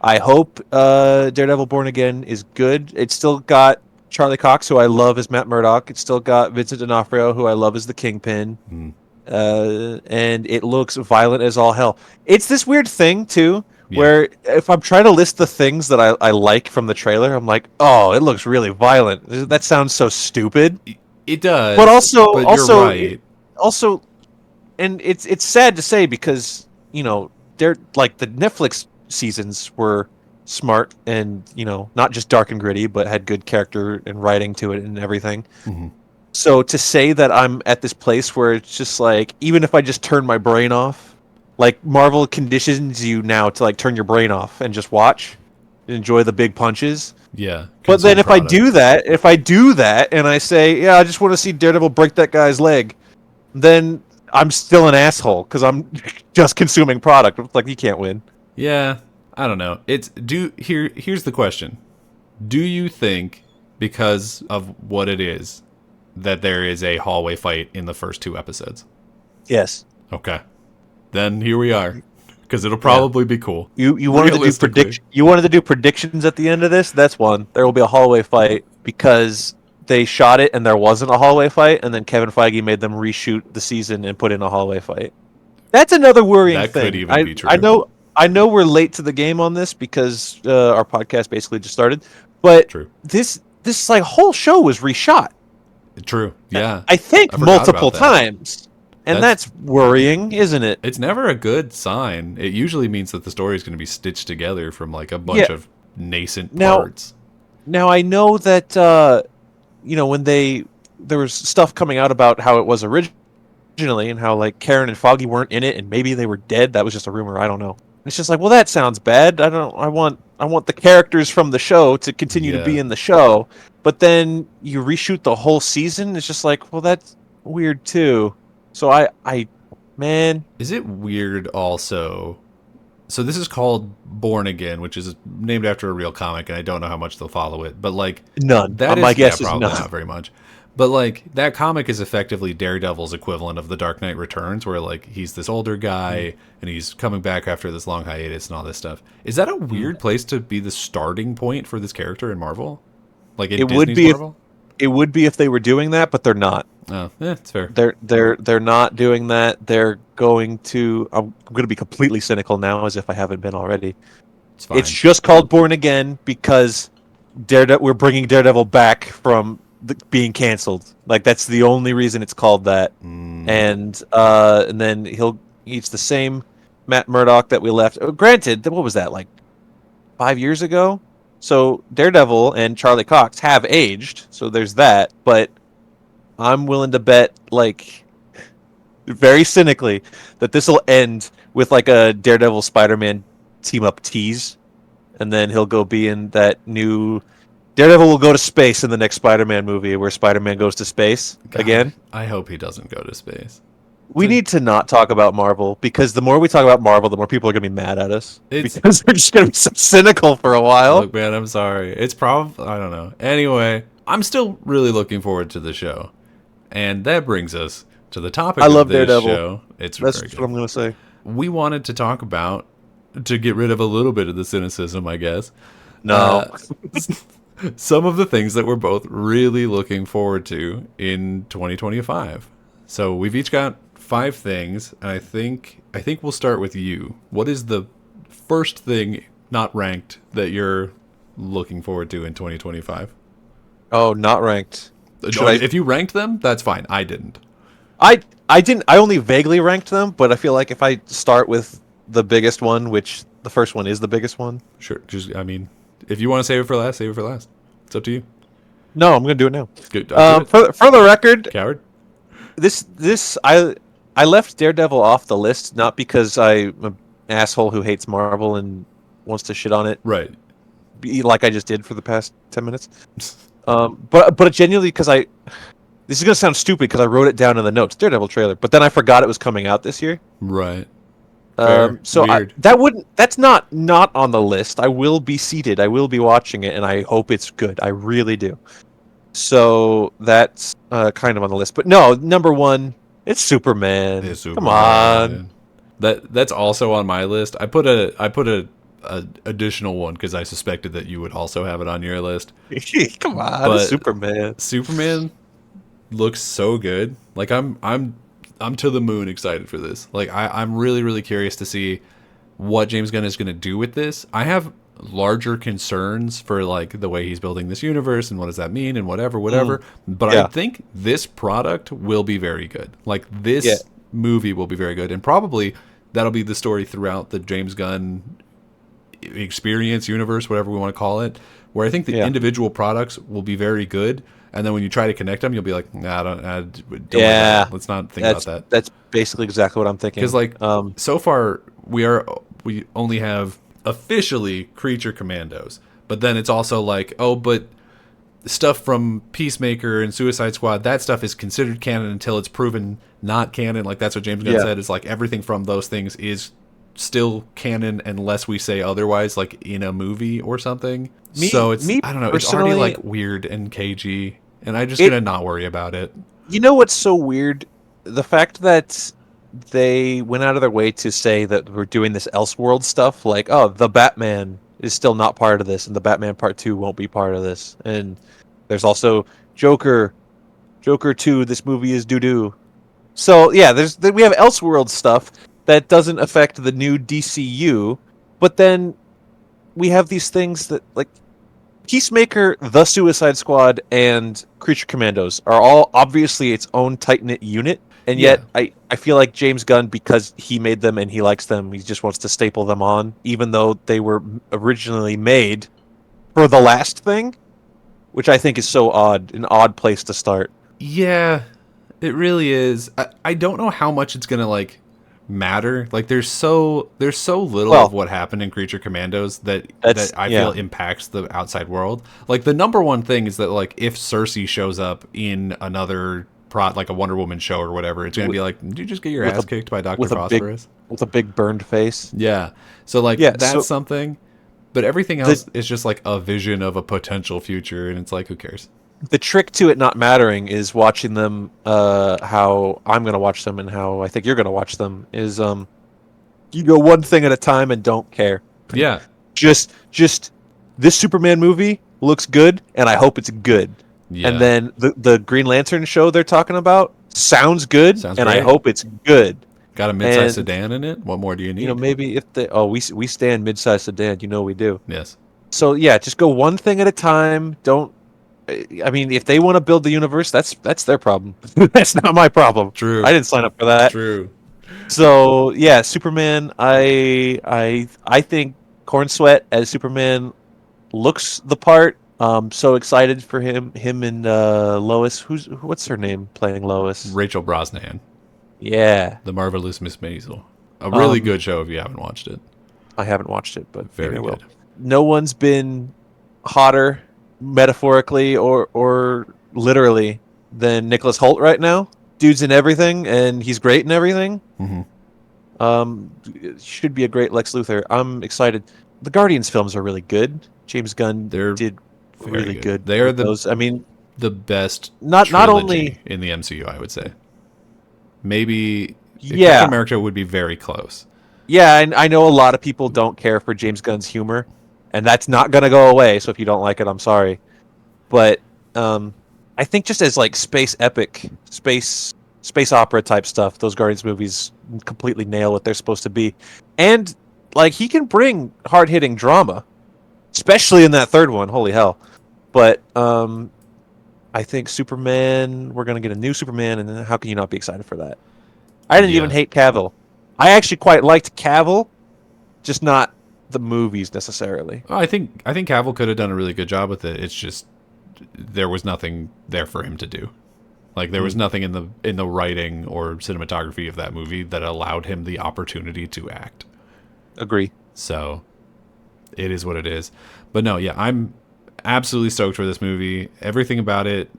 I hope Daredevil Born Again is good. It's still got Charlie Cox, who I love as Matt Murdock. It's still got Vincent D'Onofrio, who I love as the Kingpin. And it looks violent as all hell. It's this weird thing too, where if I'm trying to list the things that I like from the trailer, I'm like, oh, it looks really violent. That sounds so stupid. It does. But also, you're right. Also, and it's sad to say because they're like the Netflix seasons were smart and not just dark and gritty, but had good character and writing to it and everything. So to say that I'm at this place where it's just like, even if I just turn my brain off, like Marvel conditions you now to like turn your brain off and just watch, and enjoy the big punches. Yeah. But then if I do that and I say, yeah, I just want to see Daredevil break that guy's leg, then I'm still an asshole because I'm just consuming product. It's like, you can't win. Yeah. I don't know. Here's the question. Do you think, because of what it is, that there is a hallway fight in the first 2 episodes? Yes. Okay. Then here we are, because it'll probably be cool. You wanted to do predictions at the end of this? That's one. There will be a hallway fight because they shot it and there wasn't a hallway fight, and then Kevin Feige made them reshoot the season and put in a hallway fight. That's another worrying thing. That could even be true. I know we're late to the game on this because our podcast basically just started, but this like whole show was reshot. True. Yeah. I think multiple times. And that's worrying, isn't it? It's never a good sign. It usually means that the story is going to be stitched together from like a bunch of nascent parts. Now I know that when there was stuff coming out about how it was originally and how like Karen and Foggy weren't in it and maybe they were dead. That was just a rumor. I don't know. It's just like, well, that sounds bad. I want the characters from the show to continue to be in the show. But then you reshoot the whole season. It's just like, well, that's weird too. So man. Is it weird also? So this is called Born Again, which is named after a real comic, and I don't know how much they'll follow it. But like none. My guess is probably not very much. But like that comic is effectively Daredevil's equivalent of The Dark Knight Returns, where like he's this older guy and he's coming back after this long hiatus and all this stuff. Is that a weird place to be the starting point for this character in Marvel? Like in Disney's Marvel? It would be if they were doing that, but they're not. Oh, yeah, it's fair. They're not doing that. They're going to. I'm going to be completely cynical now, as if I haven't been already. It's fine. It's just called Born Again because we're bringing Daredevil back from being canceled. Like that's the only reason it's called that. And then it's the same Matt Murdock that we left. Granted, what was that, like 5 years ago? So Daredevil and Charlie Cox have aged, so there's that. But I'm willing to bet, like, very cynically, that this will end with like a Daredevil Spider-Man team up tease, and then he'll go be in that new. Daredevil will go to space in the next Spider-Man movie, where Spider-Man goes to space again. I hope he doesn't go to space. We need to not talk about Marvel, because the more we talk about Marvel, the more people are going to be mad at us. Because we're just going to be so cynical for a while. Look, man, I'm sorry. It's probably, I don't know. Anyway, I'm still really looking forward to the show. And that brings us to the topic of this Daredevil. show. That's what I'm going to say. We wanted to talk about, to get rid of a little bit of the cynicism, I guess. No. some of the things that we're both really looking forward to in 2025. So we've each got 5 things, and I think we'll start with you. What is the first thing not ranked that you're looking forward to in 2025? Oh, not ranked. If you ranked them, that's fine. I didn't. I didn't. I only vaguely ranked them, but I feel like if I start with the biggest one, which the first one is the biggest one. Sure. I mean, if you want to save it for last, save it for last. It's up to you. No, I'm gonna do it now. Good. For the record, Coward. I left Daredevil off the list not because I'm an asshole who hates Marvel and wants to shit on it, Right. like I just did for the past 10 minutes. But genuinely because this is gonna sound stupid because I wrote it down in the notes, Daredevil trailer, but then I forgot it was coming out this year. Right. Fair. So Weird. that's not on the list. I will be seated. I will be watching it, and I hope it's good. I really do. So that's kind of on the list. But no, number one, it's Superman. It's Come on. That's also on my list. I put a additional one because I suspected that you would also have it on your list. Come on, But it's Superman. Superman looks so good. Like I'm to the moon excited for this. Like I'm really, really curious to see what James Gunn is going to do with this. I have larger concerns for like the way he's building this universe and what does that mean and whatever. But Yeah. I think this product will be very good. Like this movie will be very good, and probably that'll be the story throughout the James Gunn experience, universe, whatever we want to call it. Where I think the individual products will be very good. And then when you try to connect them, you'll be like, nah, don't worry about that. Let's not think about that. That's basically exactly what I'm thinking. Because like so far we only have officially Creature Commandos, but then it's also like, oh, but stuff from Peacemaker and Suicide Squad, that stuff is considered canon until it's proven not canon. Like that's what James Gunn said, is like everything from those things is still canon unless we say otherwise, like in a movie or something. So it's I don't know, it's already like weird and cagey, and I'm just gonna not worry about it. You know what's so weird? The fact that they went out of their way to say that we're doing this Elseworld stuff, like, oh, the Batman is still not part of this, and the Batman Part 2 won't be part of this. And there's also Joker 2, this movie is doo-doo. So, yeah, we have Elseworld stuff that doesn't affect the new DCU, but then we have these things that, like, Peacemaker, The Suicide Squad, and Creature Commandos are all obviously its own tight-knit unit, and yet I feel like James Gunn, because he made them and he likes them, he just wants to staple them on, even though they were originally made for the last thing, which I think is so odd, an odd place to start. Yeah, it really is. I don't know how much it's gonna like matter. Like there's so little of what happened in Creature Commandos that I feel impacts the outside world. Like the number one thing is that like if Cersei shows up in another like a Wonder Woman show or whatever, it's gonna be like, did you just get your ass kicked by Dr. Phosphorus? With a big burned face. Yeah. So like that's something. But everything else is just like a vision of a potential future, and it's like, who cares? The trick to it not mattering is watching them, how I'm going to watch them and how I think you're going to watch them, is you go one thing at a time and don't care. Yeah. Just this Superman movie looks good, and I hope it's good. Yeah. And then the Green Lantern show they're talking about sounds good, and great. I hope it's good. Got a mid-sized sedan in it? What more do you need? You know, maybe if we stand mid-sized sedan, you know we do. Yes. So yeah, just go one thing at a time. Don't. I mean, if they want to build the universe, that's their problem. That's not my problem. True. I didn't sign up for that. True. So yeah, Superman. I think Corn Sweat as Superman looks the part. So excited for him and Lois. What's her name playing Lois? Rachel Brosnahan. Yeah. The Marvelous Miss Maisel. A really good show if you haven't watched it. I haven't watched it, but very maybe I will. good. No one's been hotter, metaphorically or literally, than Nicholas Hoult right now. Dude's in everything, and he's great in everything. Mm-hmm. Should be a great Lex Luthor. I'm excited. The Guardians films are really good. James Gunn did really good. They are the best not only in the MCU, I would say. Maybe Captain America would be very close. Yeah, and I know a lot of people don't care for James Gunn's humor, and that's not going to go away, so if you don't like it, I'm sorry. But I think just as like space epic, space opera type stuff, those Guardians movies completely nail what they're supposed to be. And like he can bring hard hitting drama, especially in that third one. Holy hell! But I think Superman. We're gonna get a new Superman, and how can you not be excited for that? I didn't even Yeah. hate Cavill. I actually quite liked Cavill, just not the movies necessarily. I think Cavill could have done a really good job with it. It's just there was nothing there for him to do. Like there was nothing in the writing or cinematography of that movie that allowed him the opportunity to act. Agree. So it is what it is. But no, yeah, I'm absolutely stoked for this movie. Everything about it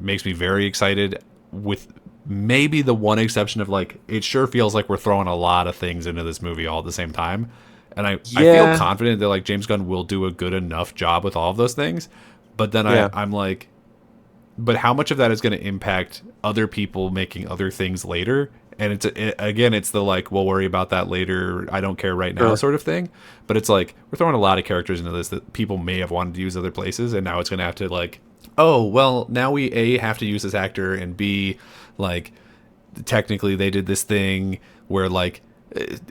makes me very excited, with maybe the one exception of like it sure feels like we're throwing a lot of things into this movie all at the same time. And I feel Yeah. confident that like James Gunn will do a good enough job with all of those things. But then Yeah. I'm like, but how much of that is going to impact other people making other things later? And it's the like, we'll worry about that later. I don't care right now Sure. sort of thing. But it's like, we're throwing a lot of characters into this that people may have wanted to use other places. And now it's going to have to like, oh, well, now we A, have to use this actor, and B, like, technically they did this thing where like,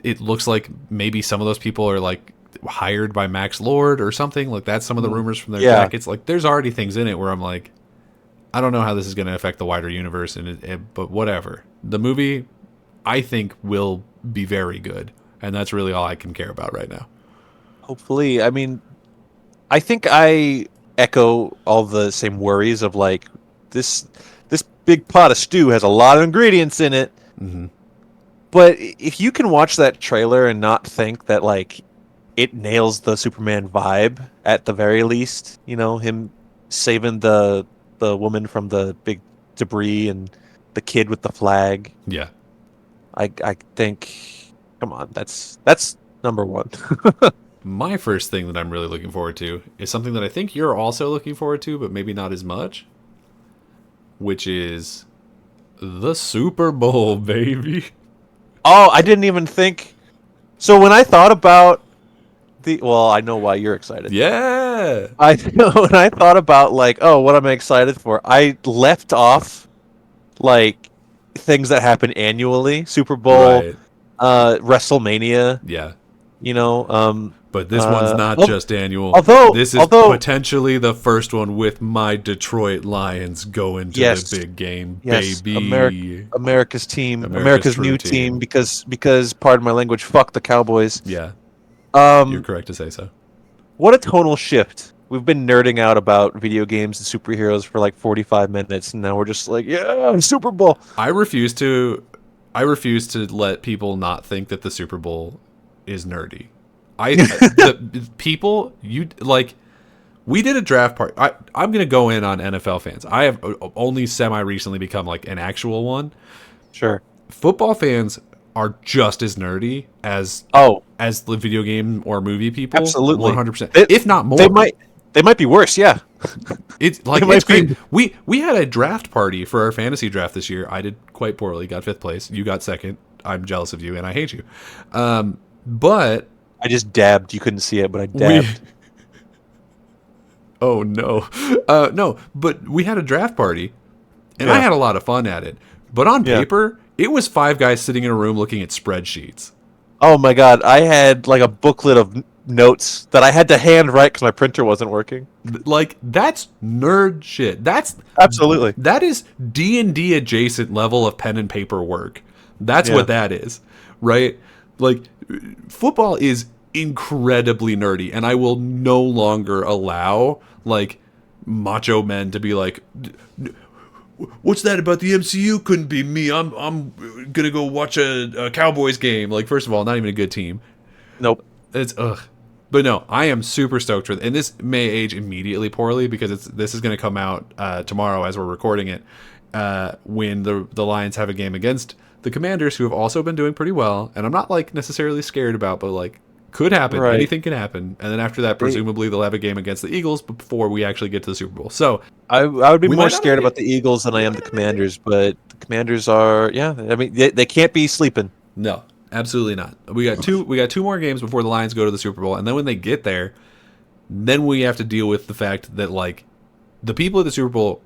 it looks like maybe some of those people are like hired by Max Lord or something. Like that's some of the rumors from their Yeah. jackets. Like there's already things in it where I'm like, I don't know how this is going to affect the wider universe, but whatever. The movie, I think, will be very good, and that's really all I can care about right now. Hopefully. I mean, I think I echo all the same worries of like this big pot of stew has a lot of ingredients in it. Mm-hmm. But if you can watch that trailer and not think that like it nails the Superman vibe at the very least, you know, him saving the woman from the big debris and the kid with the flag, Yeah. I think, come on, that's number one. My first thing that I'm really looking forward to is something that I think you're also looking forward to, but maybe not as much, which is the Super Bowl, baby. Oh, I didn't even think. So when I thought about well, I know why you're excited. Yeah. I know when I thought about like, oh, what am I excited for? I left off like things that happen annually: Super Bowl, Right. WrestleMania. Yeah. You know, But this one's not al- just annual. although- This is although- potentially the first one with my Detroit Lions going to Yes. the big game, yes, baby. America's team, America's America's new true team, team. because pardon my language, fuck the Cowboys. Yeah, you're correct to say so. What a tonal shift. We've been nerding out about video games and superheroes for like 45 minutes, and now we're just like, yeah, Super Bowl. I refuse to let people not think that the Super Bowl is nerdy. The people you like. We did a draft party. I'm gonna go in on NFL fans. I have only semi recently become like an actual one. Sure. Football fans are just as nerdy as Oh, the video game or movie people. absolutely. 100%. They- If not more. They might be worse, yeah. It's like They might it's great. be. We had a draft party for our fantasy draft this year. I did quite poorly, got 5th place. You got 2nd. I'm jealous of you and I hate you. But I just dabbed. You couldn't see it, but I we dabbed. Oh no. No, but we had a draft party and I Yeah. had a lot of fun at it. But on Yeah. paper, it was 5 guys sitting in a room looking at spreadsheets. Oh my god, I had like a booklet of notes that I had to hand write because my printer wasn't working. Like that's nerd shit. Absolutely. That is D&D adjacent level of pen and paper work. That's Yeah. what that is, right? Like football is incredibly nerdy, and I will no longer allow like macho men to be like, what's that about the MCU? Couldn't be me. I'm gonna go watch a Cowboys game. Like, first of all, not even a good team. Nope. It's ugh. But no, I am super stoked for it. And this may age immediately poorly because this is going to come out tomorrow as we're recording it. When the Lions have a game against the Commanders, who have also been doing pretty well, and I'm not like necessarily scared about, but like could happen. Right. Anything can happen. And then after that, presumably they'll have a game against the Eagles before we actually get to the Super Bowl. So I would be We more might not scared be- about the Eagles than I am the Commanders, but the Commanders are, yeah, I mean, they can't be sleeping. no, absolutely not. We got two more games before the Lions go to the Super Bowl, and then when they get there, then we have to deal with the fact that like the people at the Super Bowl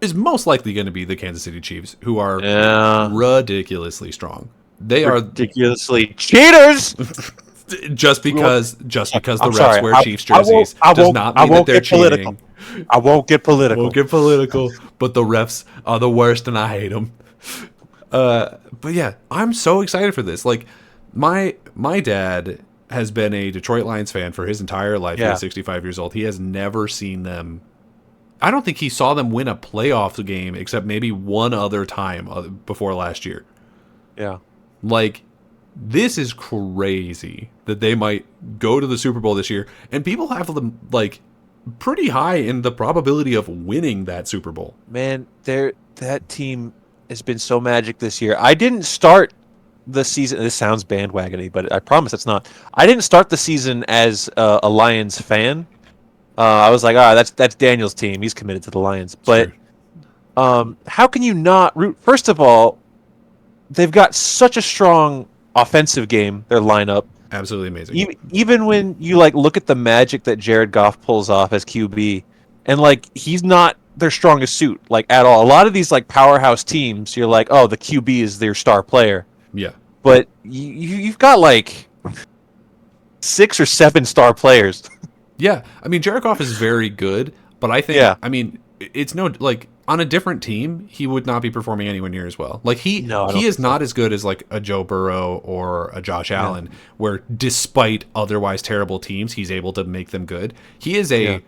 is most likely going to be the Kansas City Chiefs, who are Yeah. ridiculously strong. They are Ridiculously cheaters. just because the I'm refs sorry. wear Chiefs I won't- jerseys I does won't- not I mean that won't they're get political. cheating. I won't get political. Won't get political, but the refs are the worst, and I hate them. But yeah, I'm so excited for this. Like, my dad has been a Detroit Lions fan for his entire life. Yeah. He's 65 years old. He has never seen them. I don't think he saw them win a playoff game except maybe one other time before last year. Yeah. Like, this is crazy that they might go to the Super Bowl this year, and people have them like pretty high in the probability of winning that Super Bowl. Man, that team has been so magic this year. I didn't start the season. This sounds bandwagony, but I promise it's not. I didn't start the season as a Lions fan. I was like, that's Daniel's team. He's committed to the Lions. But how can you not root? First of all, they've got such a strong offensive game. Their lineup, Absolutely amazing. even when you like look at the magic that Jared Goff pulls off as QB, and like he's not their strongest suit like at all. A lot of these like powerhouse teams, you're like, oh, the QB is their star player. Yeah. But you've got like 6 or 7 star players. Yeah. I mean, Jared Goff is very good, but I think, Yeah. I mean, it's no, like, on a different team, he would not be performing anywhere near as well. Like, he is not as good as, like, a Joe Burrow or a Josh Allen, where despite otherwise terrible teams, he's able to make them good. He is a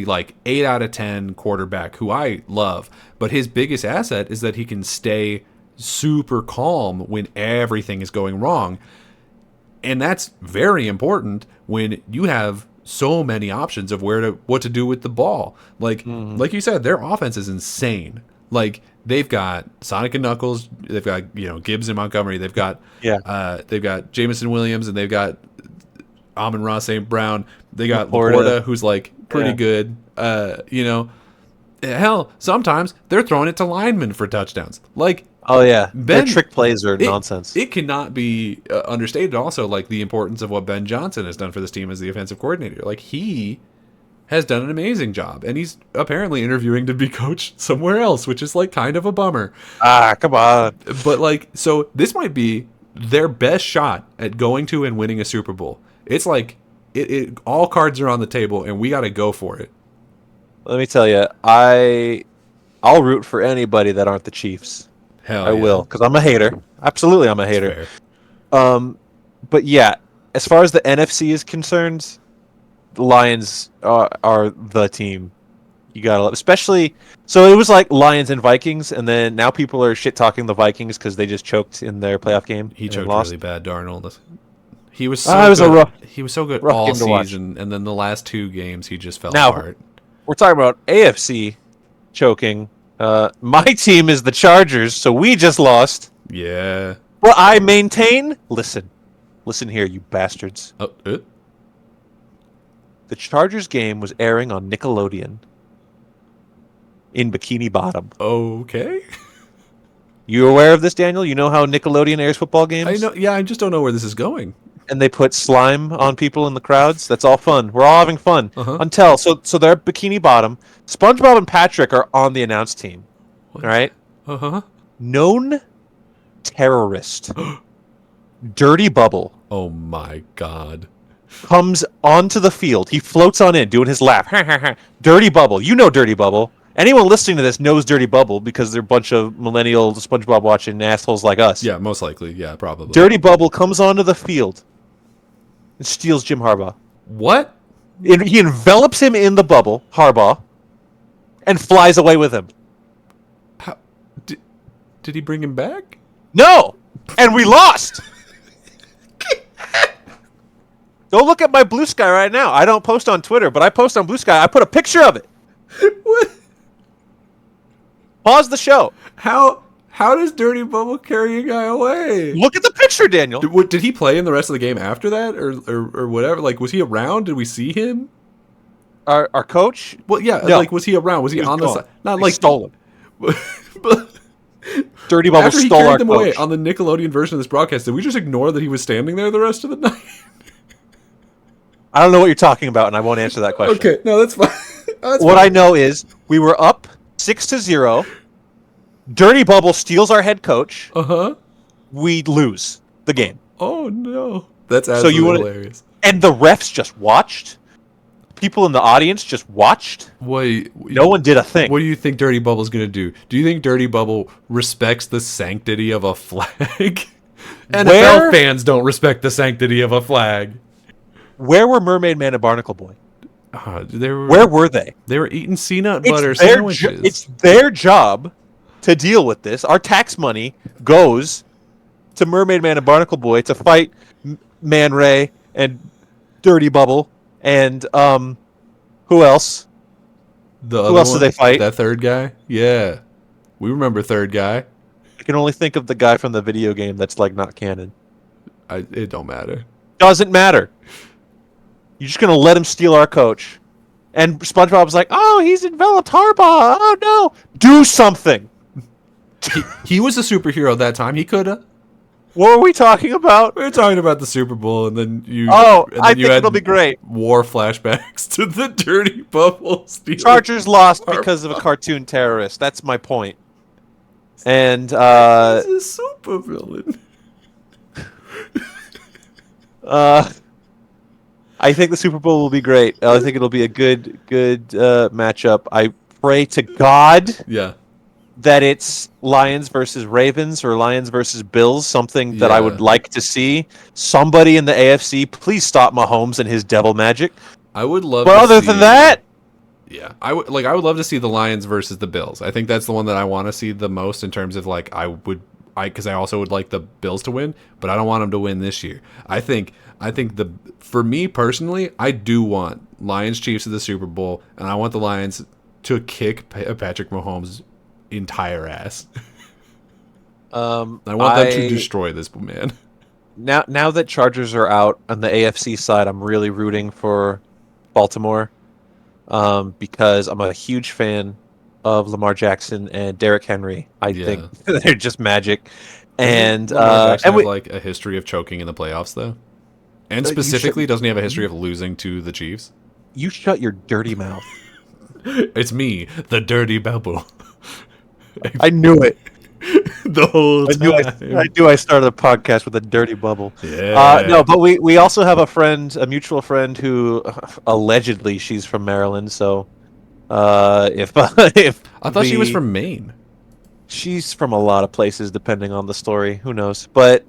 like 8 out of 10 quarterback who I love, but his biggest asset is that he can stay super calm when everything is going wrong. And that's very important when you have so many options of what to do with the ball. Like like you said, their offense is insane. Like, they've got Sonic and Knuckles, they've got, Gibbs and Montgomery, they've got Jamison Williams, and they've got Amon-Ra St. Brown, they got Laporta, who's like pretty good. Hell, sometimes they're throwing it to linemen for touchdowns. Like, Oh yeah, their trick plays are nonsense. It cannot be understated. Also, like, the importance of what Ben Johnson has done for this team as the offensive coordinator. Like, he has done an amazing job, and he's apparently interviewing to be coached somewhere else, which is like kind of a bummer. Come on. But like, so this might be their best shot at going to and winning a Super Bowl. It's like all cards are on the table, and we got to go for it. Let me tell you, I'll root for anybody that aren't the Chiefs. Hell, I will, because I'm a hater. Absolutely, I'm a hater. Fair. But yeah, as far as the NFC is concerned, the Lions are the team. You gotta love, especially. So it was like Lions and Vikings, and then now people are shit talking the Vikings because they just choked in their playoff game. He choked lost. really bad, Darnold. He was so good. He was so good all season, and then the last 2 games he just fell apart. We're talking about AFC choking. My team is the Chargers, so we just lost. Yeah. Well, I maintain. Listen here, you bastards. Oh, The Chargers game was airing on Nickelodeon in Bikini Bottom. Okay. You aware of this, Daniel? You know how Nickelodeon airs football games? I know. Yeah, I just don't know where this is going. And they put slime on people in the crowds. That's all fun. We're all having fun until so they're at Bikini Bottom. SpongeBob and Patrick are on the announce team. What? All right. Known terrorist, Dirty Bubble. Oh my God. Comes onto the field. He floats on in, doing his laugh. Dirty Bubble. You know Dirty Bubble. Anyone listening to this knows Dirty Bubble because they're a bunch of millennial SpongeBob watching assholes like us. Yeah, most likely. Yeah, probably. Dirty Bubble comes onto the field and steals Jim Harbaugh. What? He envelops him in the bubble, Harbaugh, and flies away with him. How did he bring him back? No! And we lost! Go look at my Blue Sky right now. I don't post on Twitter, but I post on Blue Sky. I put a picture of it. What? Pause the show. How does Dirty Bubble carry a guy away? Look at the picture, Daniel. Did he play in the rest of the game after that, or whatever? Like, was he around? Did we see him? Our coach? Well, yeah. No. Like, was he around? Was he on the side? Not like stolen. But Dirty Bubble after he stole carried our them coach. away on the Nickelodeon version of this broadcast, did we just ignore that he was standing there the rest of the night? I don't know what you're talking about, and I won't answer that question. Okay, no, that's fine. That's what I fine. know is we were up 6-0. Dirty Bubble steals our head coach. Uh-huh. We lose the game. Oh no. That's So you absolutely want hilarious. and the refs just watched. People in the audience just watched. No one did a thing. What do you think Dirty Bubble's gonna do? Do you think Dirty Bubble respects the sanctity of a flag? NFL fans don't respect the sanctity of a flag. Where were Mermaid Man and Barnacle Boy? Where were they? They were eating peanut butter It's their sandwiches. it's their job to deal with this. Our tax money goes to Mermaid Man and Barnacle Boy to fight Man Ray and Dirty Bubble and who else? Who else did they fight? That third guy? Yeah. We remember third guy. I can only think of the guy from the video game that's like not canon. It don't matter. Doesn't matter. You're just gonna let him steal our coach. And SpongeBob's like, oh, he's enveloped Harbaugh. Oh no, do something. He was a superhero that time. He coulda. What were we talking about? We were talking about the Super Bowl, and then you. Oh, and then I you think had it'll be great. War flashbacks to the Dirty Bubble stealing. Chargers lost because of a cartoon terrorist. That's my point. And He's a super villain. I think the Super Bowl will be great. I think it'll be a good matchup. I pray to God Yeah. that it's Lions versus Ravens or Lions versus Bills, something that I would like to see. Somebody in the AFC, please stop Mahomes and his devil magic. I would love But to other see, than that, yeah. I would love to see the Lions versus the Bills. I think that's the one that I want to see the most in terms of like because I also would like the Bills to win, but I don't want them to win this year. I think for me personally, I do want Lions Chiefs at the Super Bowl, and I want the Lions to kick Patrick Mahomes' entire ass. I want them to destroy this man. Now that Chargers are out on the AFC side, I'm really rooting for Baltimore because I'm a huge fan of Lamar Jackson and Derrick Henry. I think they're just magic. And Lamar Jackson have like a history of choking in the playoffs, though. And specifically, doesn't he have a history of losing to the Chiefs? You shut your dirty mouth. It's me, the Dirty Bubble. I knew it. The whole time. I knew I started a podcast with a dirty bubble. Yeah. No, but we also have a mutual friend who allegedly she's from Maryland. So if I thought she was from Maine. She's from a lot of places, depending on the story. Who knows? But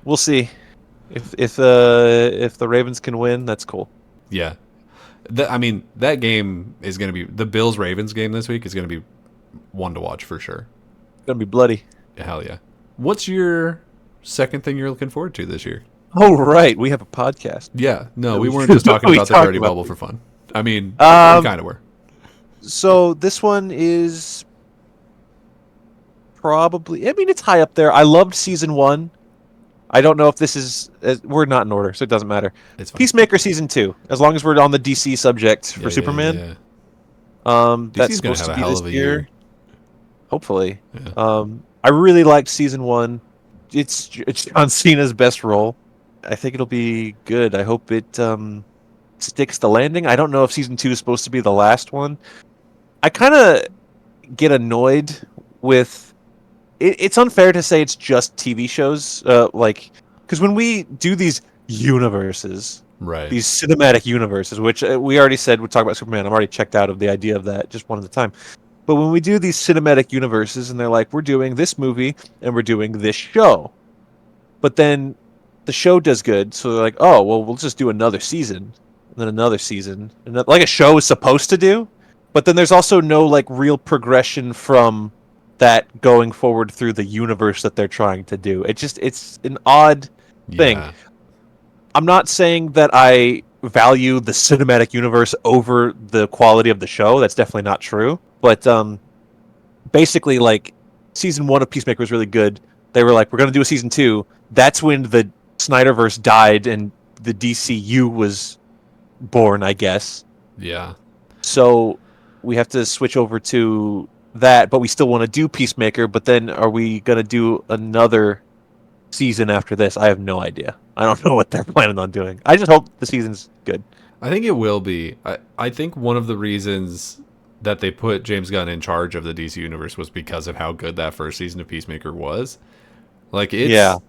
we'll see. If the Ravens can win, that's cool. Yeah. That game is going to be the Bills-Ravens game this week is going to be one to watch for sure. It's going to be bloody. Hell yeah. What's your second thing you're looking forward to this year? Oh, right. We have a podcast. Yeah. No, we weren't just talking about the Dirty Bubble for fun. I mean, we kind of were. So this one is probably... it's high up there. I loved Season 1. I don't know if this is... we're not in order, so it doesn't matter. It's fine. Peacemaker Season 2. As long as we're on the DC subject for Superman. Yeah. That's DC's gonna supposed have to a be hell this of a year. year. Hopefully. Yeah. I really liked Season 1. It's John Cena's best role. I think it'll be good. I hope it sticks the landing. I don't know if Season 2 is supposed to be the last one. I kind of get annoyed with... It's unfair to say it's just TV shows, because when we do these universes, Right. these cinematic universes, which we already said we'd talk about Superman. I'm already checked out of the idea of that, just one at a time. But when we do these cinematic universes, and they're like, we're doing this movie and we're doing this show, but then the show does good, so they're like, oh, well, we'll just do another season, and then another season, and like a show is supposed to do. But then there's also no like real progression from that going forward through the universe that they're trying to do. It's an odd thing. Yeah. I'm not saying that I value the cinematic universe over the quality of the show. That's definitely not true. But basically, like, Season 1 of Peacemaker was really good. They were like, we're going to do a Season 2. That's when the Snyderverse died and the DCU was born, I guess. Yeah. So we have to switch over to that, but we still want to do Peacemaker, but then are we going to do another season after this? I have no idea. I don't know what they're planning on doing. I just hope the season's good. I think it will be. I think one of the reasons that they put James Gunn in charge of the DC universe was because of how good that first season of Peacemaker was. Like Yeah, it's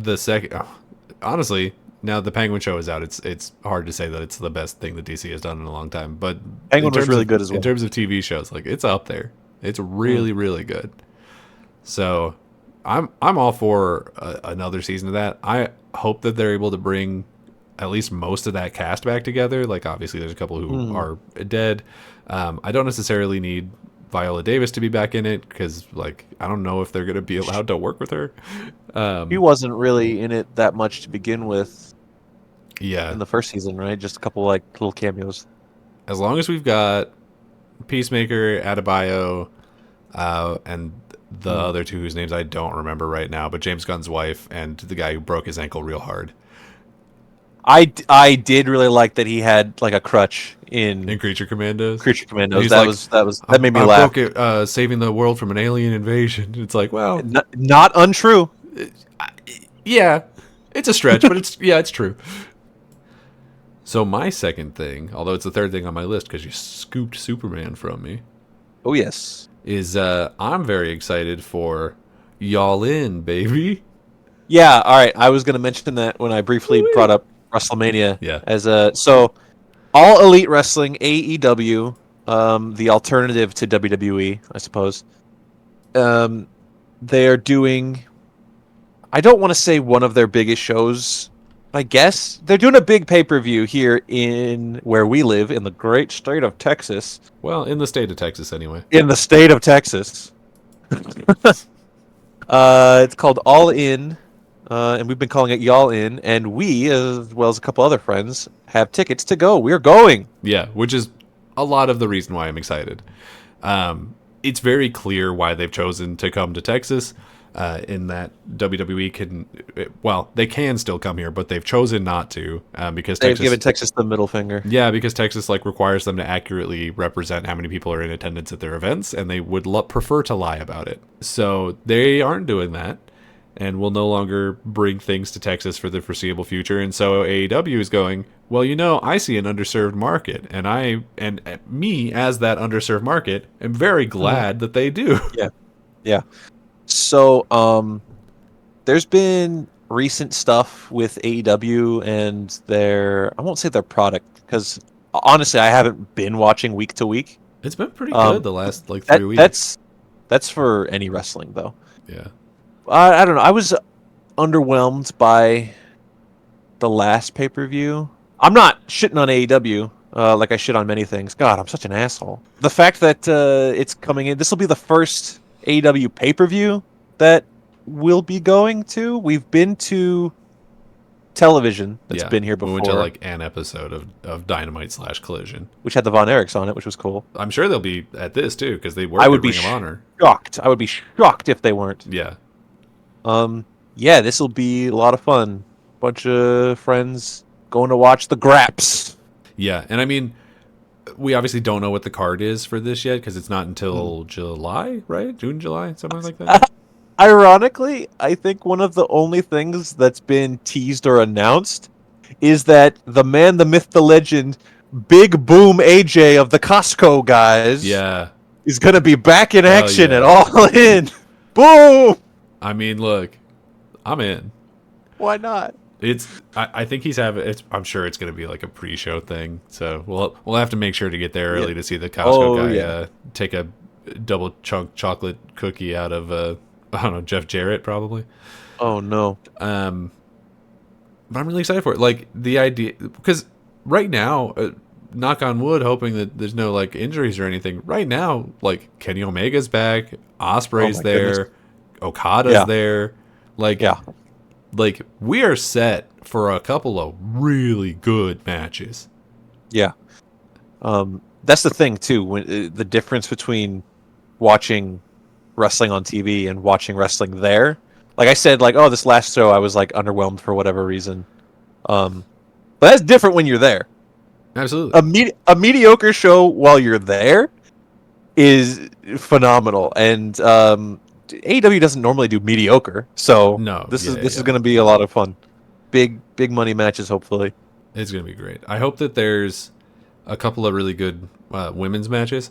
the second. Honestly, now the Penguin show is out. It's hard to say that it's the best thing that DC has done in a long time. But Penguin was really good as in well. terms of TV shows, like it's up there. It's Mm. really really good. So I'm all for another season of that. I hope that they're able to bring at least most of that cast back together. Like obviously there's a couple who Mm. are dead. I don't necessarily need Viola Davis to be back in it because like I don't know if they're gonna be allowed to work with her. He Um, wasn't really in it that much to begin with yeah, in the first season, right? Just a couple like little cameos. as long as we've got Peacemaker, Adebayo, and the Mm. other two whose names I don't remember right now, but James Gunn's wife and the guy who broke his ankle real hard I did really like that he had like a crutch in in Creature Commandos. Creature Commandos. He's like, That made me I laugh. broke it, saving the world from an alien invasion. It's like, well, Not untrue. yeah, it's a stretch, but it's true. So my second thing, although it's the third thing on my list because you scooped Superman from me, Oh yes. is I'm very excited for Y'all In, baby. Yeah. All right. I was going to mention that when I briefly Woo-wee. brought up WrestleMania Yeah. as a All Elite Wrestling AEW, the alternative to WWE, I suppose. They are doing. I don't want to say one of their biggest shows. I guess they're doing a big pay-per-view here in where we live in the great state of Texas. Well, in the state of Texas, anyway. In the state of Texas. It's called All In, and we've been calling it Y'all In, and we, as well as a couple other friends, have tickets to go. We're going. Yeah, which is a lot of the reason why I'm excited. It's very clear why they've chosen to come to Texas. In that WWE can, well, they can still come here, but they've chosen not to because They've Texas, given Texas the middle finger. yeah, because Texas like requires them to accurately represent how many people are in attendance at their events, and they would prefer to lie about it. So they aren't doing that, and will no longer bring things to Texas for the foreseeable future. And so AEW is going, well, I see an underserved market, and me as that underserved market am very glad that they do. Yeah. Yeah. So, there's been recent stuff with AEW and I won't say their product, because honestly, I haven't been watching week to week. It's been pretty Um, good the last like 3 weeks. That's for any wrestling, though. Yeah. I don't know. I was underwhelmed by the last pay-per-view. I'm not shitting on AEW like I shit on many things. God, I'm such an asshole. The fact that it's coming in, this will be the first AEW pay-per-view that we'll be going to. We've been to television that's been here We before, went to like an episode of Dynamite / Collision. which had the Von Erichs on it, which was cool. I'm sure they'll be at this too because they were I at would be Ring of Honor. shocked. I would be shocked if they weren't. Yeah. Yeah, this will be a lot of fun. Bunch of friends going to watch the Graps. Yeah, and I mean, we obviously don't know what the card is for this yet because it's not until July, right? June, July, something like that. Ironically, I think one of the only things that's been teased or announced is that the man, the myth, the legend, Big Boom AJ of the Costco guys Yeah. is going to be back in Hell action yeah. and all in. Boom! I mean, look, I'm in. Why not? I think he's having. I'm sure it's going to be like a pre-show thing. So we'll have to make sure to get there early to see the Costco guy take a double chunk chocolate cookie out of I don't know, Jeff Jarrett probably. Oh, no. But I'm really excited for it. Like the idea, because right now, knock on wood, hoping that there's no like injuries or anything. Right now, like Kenny Omega's back, Osprey's Oh my there, goodness. Okada's there. Like, Yeah. like we are set for a couple of really good matches. Yeah. That's the thing, too. When the difference between watching wrestling on TV and watching wrestling there. Like I said, like, oh, this last show I was like underwhelmed for whatever reason. But that's different when you're there. Absolutely. A mediocre show while you're there is phenomenal, and AEW doesn't normally do mediocre, so No, this yeah, is yeah. going to be a lot of fun. Big money matches, hopefully. It's gonna be great. I hope that there's a couple of really good women's matches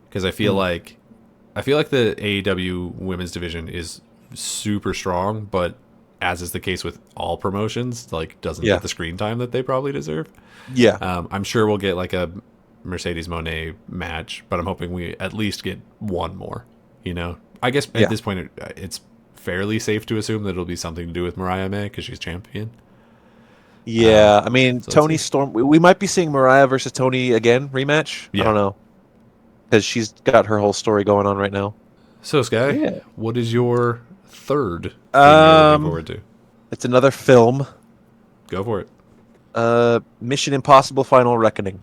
because I feel like the AEW women's division is super strong, but as is the case with all promotions, like doesn't Yeah. get the screen time that they probably deserve. Yeah. I'm sure we'll get like a Mercedes Monet match, but I'm hoping we at least get one more. You know, I guess Yeah. at this point it's fairly safe to assume that it'll be something to do with Mariah May because she's champion. Yeah. I mean, So let's Tony see. Storm. We might be seeing Mariah versus Tony again rematch. I Yeah. don't know because she's got her whole story going on right now. So Sky, Yeah. what is your third thing you're looking forward to? It's another film. Go for it. Mission Impossible: Final Reckoning.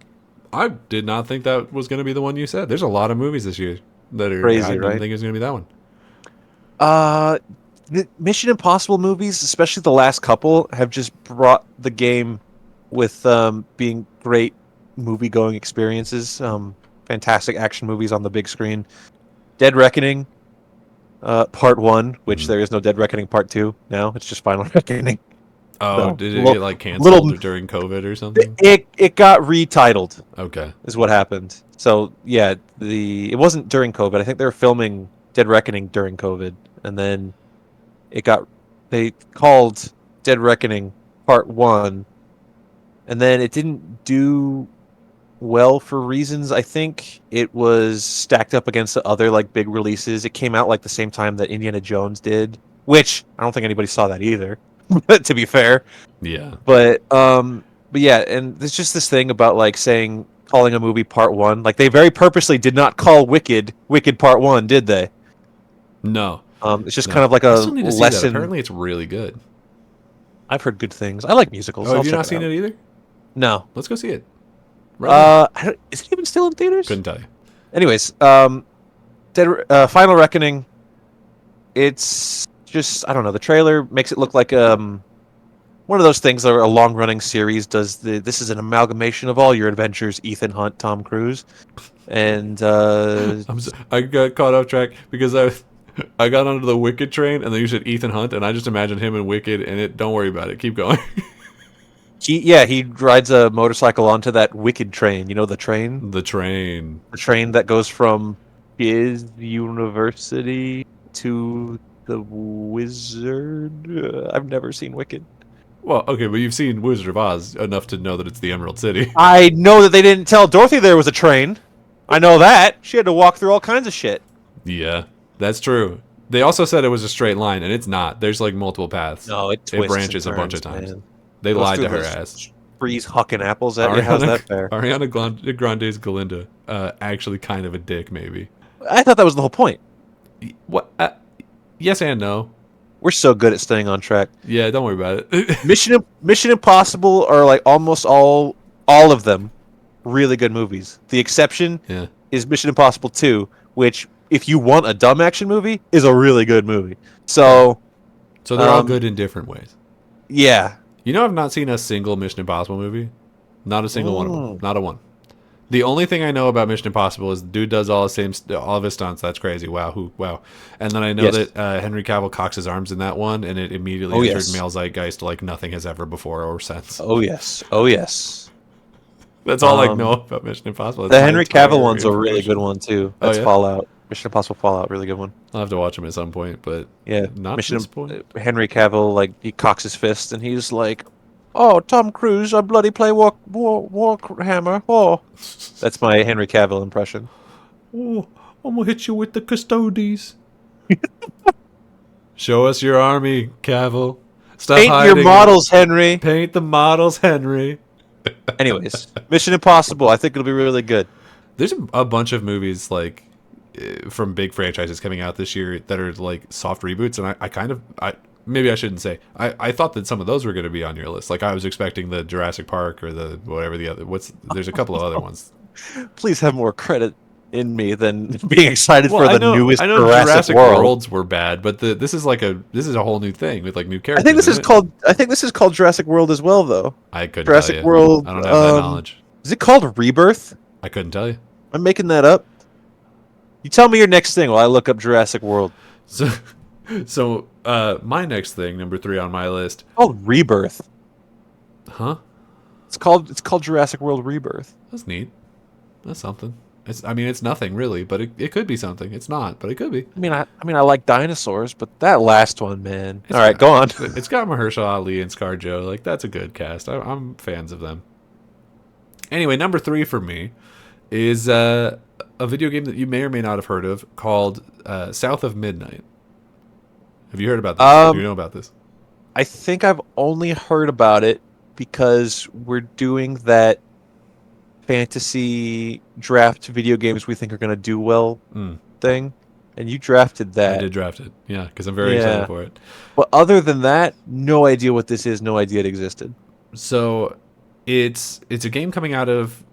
I did not think that was going to be the one you said. There's a lot of movies this year that are. Crazy, I didn't right? think it was going to be that one. The Mission Impossible movies, especially the last couple, have just brought the game with being great movie-going experiences. Fantastic action movies on the big screen. Dead Reckoning, Part 1, which there is no Dead Reckoning Part 2 now. It's just Final Reckoning. Oh, So, did it little- get like canceled during COVID or something? It got retitled, Okay. is what happened. So, yeah, it wasn't during COVID. I think they were filming Dead Reckoning during COVID, and then they called Dead Reckoning Part 1, and then it didn't do well for reasons. I think it was stacked up against the other like big releases. It came out like the same time that Indiana Jones did, which I don't think anybody saw that either, to be fair. Yeah. But yeah, and there's just this thing about like calling a movie Part 1. Like they very purposely did not call Wicked Part 1, did they? No. It's just No. kind of like I a still need to see that. lesson. Apparently, it's really good. I've heard good things. I like musicals. Oh, I'll have you check not seen out. it either? No. Let's go see it. Right. Is it even still in theaters? Couldn't tell you. Anyways, Final Reckoning. It's just I don't know. The trailer makes it look like one of those things that are a long-running series. This is an amalgamation of all your adventures, Ethan Hunt, Tom Cruise, and I got caught off track because I got onto the Wicked train and then you said Ethan Hunt and I just imagined him in Wicked and it. Don't worry about it. Keep going. he rides a motorcycle onto that Wicked train. You know the train, The train. the train that goes from his university to the Wizard. I've never seen Wicked. Well, okay, but you've seen Wizard of Oz enough to know that it's the Emerald City. I know that they didn't tell Dorothy there was a train. I know that. She had to walk through all kinds of shit. Yeah, that's true. They also said it was a straight line, and it's not. There's like multiple paths. No, it twists branches and a bunch of turns, times. man. They Goes lied through to her those ass. Trees hucking apples at you. How's that fair? Ariana Grande's Galinda, actually kind of a dick, maybe. I thought that was the whole point. What? Yes and no. We're so good at staying on track. Yeah, don't worry about it. Mission Impossible are like almost all of them really good movies. The exception Yeah. is Mission Impossible 2, which if you want a dumb action movie is a really good movie. So So they're all good in different ways. yeah. You know, I've not seen a single Mission Impossible movie. Not a single one of them. Mm. Not a one. The only thing I know about Mission Impossible is the dude does all of his stunts. That's crazy. Wow. Wow. And then I know Yes. that Henry Cavill cocks his arms in that one, and it immediately Oh, entered yes. male zeitgeist like nothing has ever before or since. Oh yes. Oh yes. That's all I know about Mission Impossible. The That's my Henry entire Cavill one's a really information. good one too. Oh, That's yeah? Fallout. Mission Impossible Fallout, really good one. I'll have to watch him at some point, but Yeah. not at this point. Henry Cavill, like he cocks his fist and he's like, "Oh, Tom Cruise, I bloody play Warhammer." Oh, that's my Henry Cavill impression. Oh, I'm gonna hit you with the custodes. Show us your army, Cavill. Stop Paint hiding. your models, Henry. Paint the models, Henry. Anyways, Mission Impossible. I think it'll be really good. There's a bunch of movies like from big franchises coming out this year that are like soft reboots, and I maybe I shouldn't say. I thought that some of those were going to be on your list. Like I was expecting the Jurassic Park or the whatever the other. There's a couple of other ones. Please have more credit in me than being excited for the newest I know Jurassic World. Worlds were bad, but this is a whole new thing with like new characters. I think this is isn't it? I think this is called Jurassic World as well, though. I couldn't Jurassic tell you. World. I don't have that knowledge. Is it called Rebirth? I couldn't tell you. I'm making that up. You tell me your next thing while I look up Jurassic World. So my next thing, number 3 on my list. Oh, Rebirth. Huh? It's called Jurassic World Rebirth. That's neat. That's something. It's nothing really, but it could be something. It's not, but it could be. I like dinosaurs, but that last one, man. It's All right, got go on. it's got Mahershala Ali and ScarJo. Like that's a good cast. I'm fans of them. Anyway, number 3 for me is a video game that you may or may not have heard of called South of Midnight. Have you heard about this? Do you know about this? I think I've only heard about it because we're doing that fantasy draft video games we think are going to do well thing, and you drafted that. I did draft it, yeah, because I'm very excited for it. But other than that, no idea what this is. No idea it existed. So, it's a game coming out of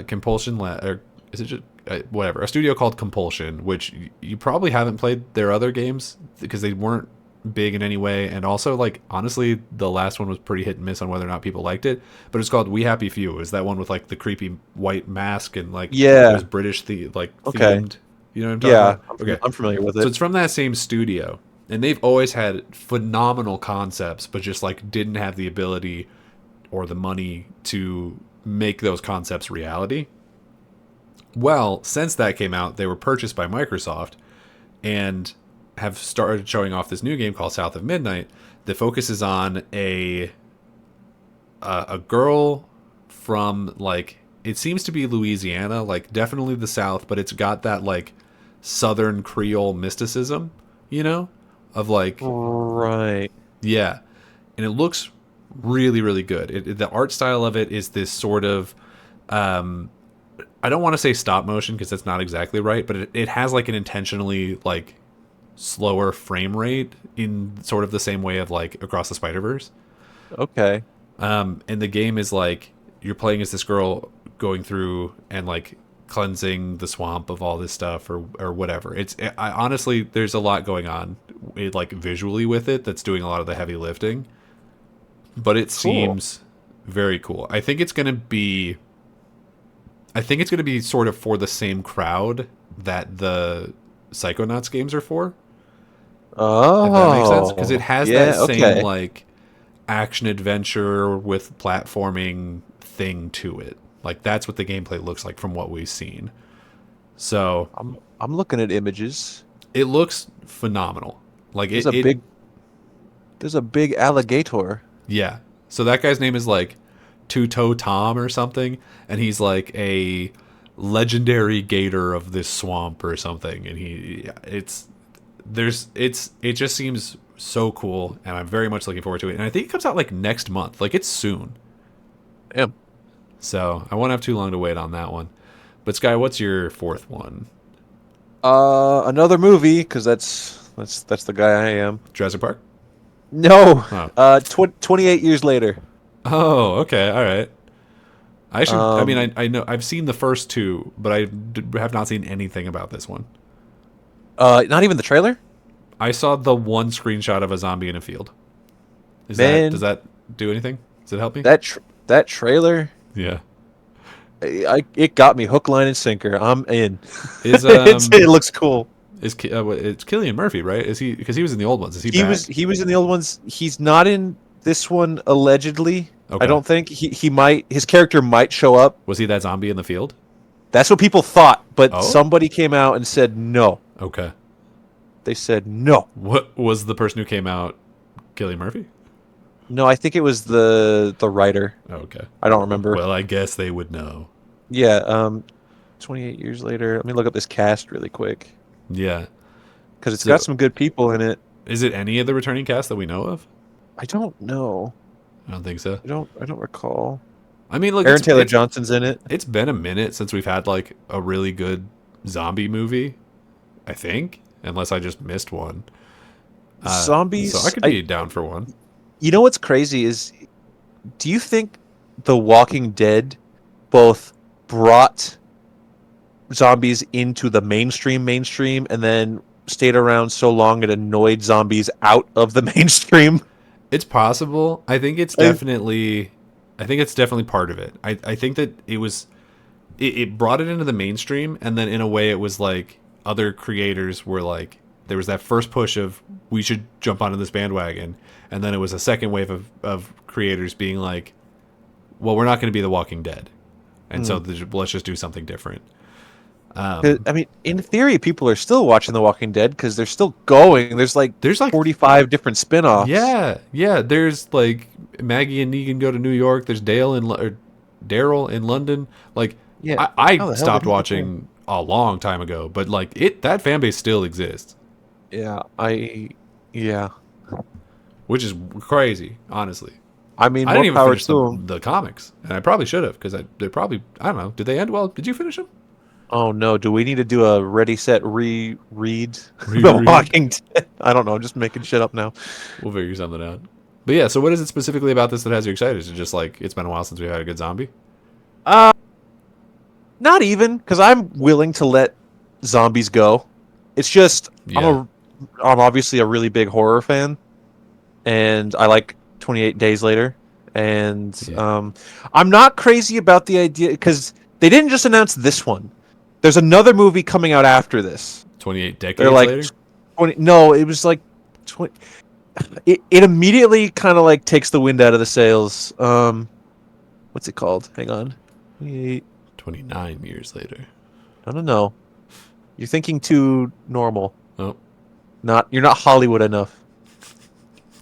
Compulsion or is it just whatever, a studio called Compulsion, which you probably haven't played their other games because they weren't big in any way, and also like honestly the last one was pretty hit and miss on whether or not people liked it, but it's called We Happy Few. It was that one with like the creepy white mask and like it was British themed, you know what I'm talking about? Okay, I'm familiar with it. So it's from that same studio, and they've always had phenomenal concepts but just like didn't have the ability or the money to make those concepts reality. Well, since that came out, they were purchased by Microsoft and have started showing off this new game called South of Midnight that focuses on a girl from like, it seems to be Louisiana, like definitely the South, but it's got that like Southern Creole mysticism, you know, of like, right, yeah, and it looks really really good. The art style of it is this sort of I don't want to say stop motion because that's not exactly right, but it has like an intentionally like slower frame rate in sort of the same way of like Across the Spider-Verse. Okay. And the game is like you're playing as this girl going through and like cleansing the swamp of all this stuff or whatever. I honestly, there's a lot going on like visually with it that's doing a lot of the heavy lifting, but it seems very cool. I think it's going to be sort of for the same crowd that the Psychonauts games are for. Oh, if that makes sense, because it has that same like action adventure with platforming thing to it. Like that's what the gameplay looks like from what we've seen. So I'm looking at images. It looks phenomenal. Like there's a big alligator. Yeah. So that guy's name is like Two-Toe Tom or something, and he's like a legendary gator of this swamp or something, and it just seems so cool, and I'm very much looking forward to it. And I think it comes out like next month. Like it's soon. Damn. So I won't have too long to wait on that one. But Sky, what's your 4th one? Another movie, because that's the guy I am. Jurassic Park? No. 28 years later. Oh, okay, all right. I know I've seen the first 2, but I have not seen anything about this one. Not even the trailer? I saw the one screenshot of a zombie in a field. Does that do anything? Does it help me? That trailer? Yeah. It got me hook, line, and sinker. I'm in. It looks cool. It's Cillian Murphy, right? Is he? Because he was in the old ones. Is he? He was in the old ones. He's not in this one allegedly. Okay. I don't think he might. His character might show up. Was he that zombie in the field? That's what people thought, but somebody came out and said no. Okay. They said no. What was the person who came out? Cillian Murphy? No, I think it was the writer. Okay. I don't remember. Well, I guess they would know. Yeah. 28 years later. Let me look up this cast really quick. Yeah. Because it's got some good people in it. Is it any of the returning cast that we know of? I don't know. I don't think so. I don't recall. I mean, look, Aaron Taylor Johnson's in it. It's been a minute since we've had like a really good zombie movie, I think, unless I just missed one. Zombies. So I could be down for one. You know what's crazy is, do you think The Walking Dead both brought zombies into the mainstream, and then stayed around so long it annoyed zombies out of the mainstream? It's possible. I think it's definitely part of it. I think that it brought it into the mainstream, and then in a way it was like other creators were like, there was that first push of we should jump onto this bandwagon, and then it was a second wave of creators being like, well, we're not going to be The Walking Dead, and so Mm. let's just do something different. 'Cause, I mean, in theory, people are still watching The Walking Dead because they're still going. There's like There's like 45 different spin-offs. yeah. There's like Maggie and Negan go to New York. There's Daryl in London. Like Yeah. I How the hell stopped did he get there? watching a long time ago, but like that fan base still exists, Yeah, yeah. which is crazy, honestly. I mean, I more didn't even power finish to them. the comics, and I probably should have because they're probably I don't know. Did they end well? Did you finish them? Oh no, do we need to do a ready set reread The Reread. Walking Dead? I don't know, I'm just making shit up now. We'll figure something out. But yeah, so what is it specifically about this that has you excited? Is it just like it's been a while since we've had a good zombie? Uh Not even, because I'm willing to let zombies go. It's just Yeah. I'm obviously a really big horror fan, and I like 28 Days Later, and Yeah. I'm not crazy about the idea because they didn't just announce this one. There's another movie coming out after this. 28 They're decades like later? 20. No, it was like 20. It immediately kind of like takes the wind out of the sails. What's it called? Hang on. 28. 29 years later. I don't know. You're thinking too normal. Oh. You're not Hollywood enough.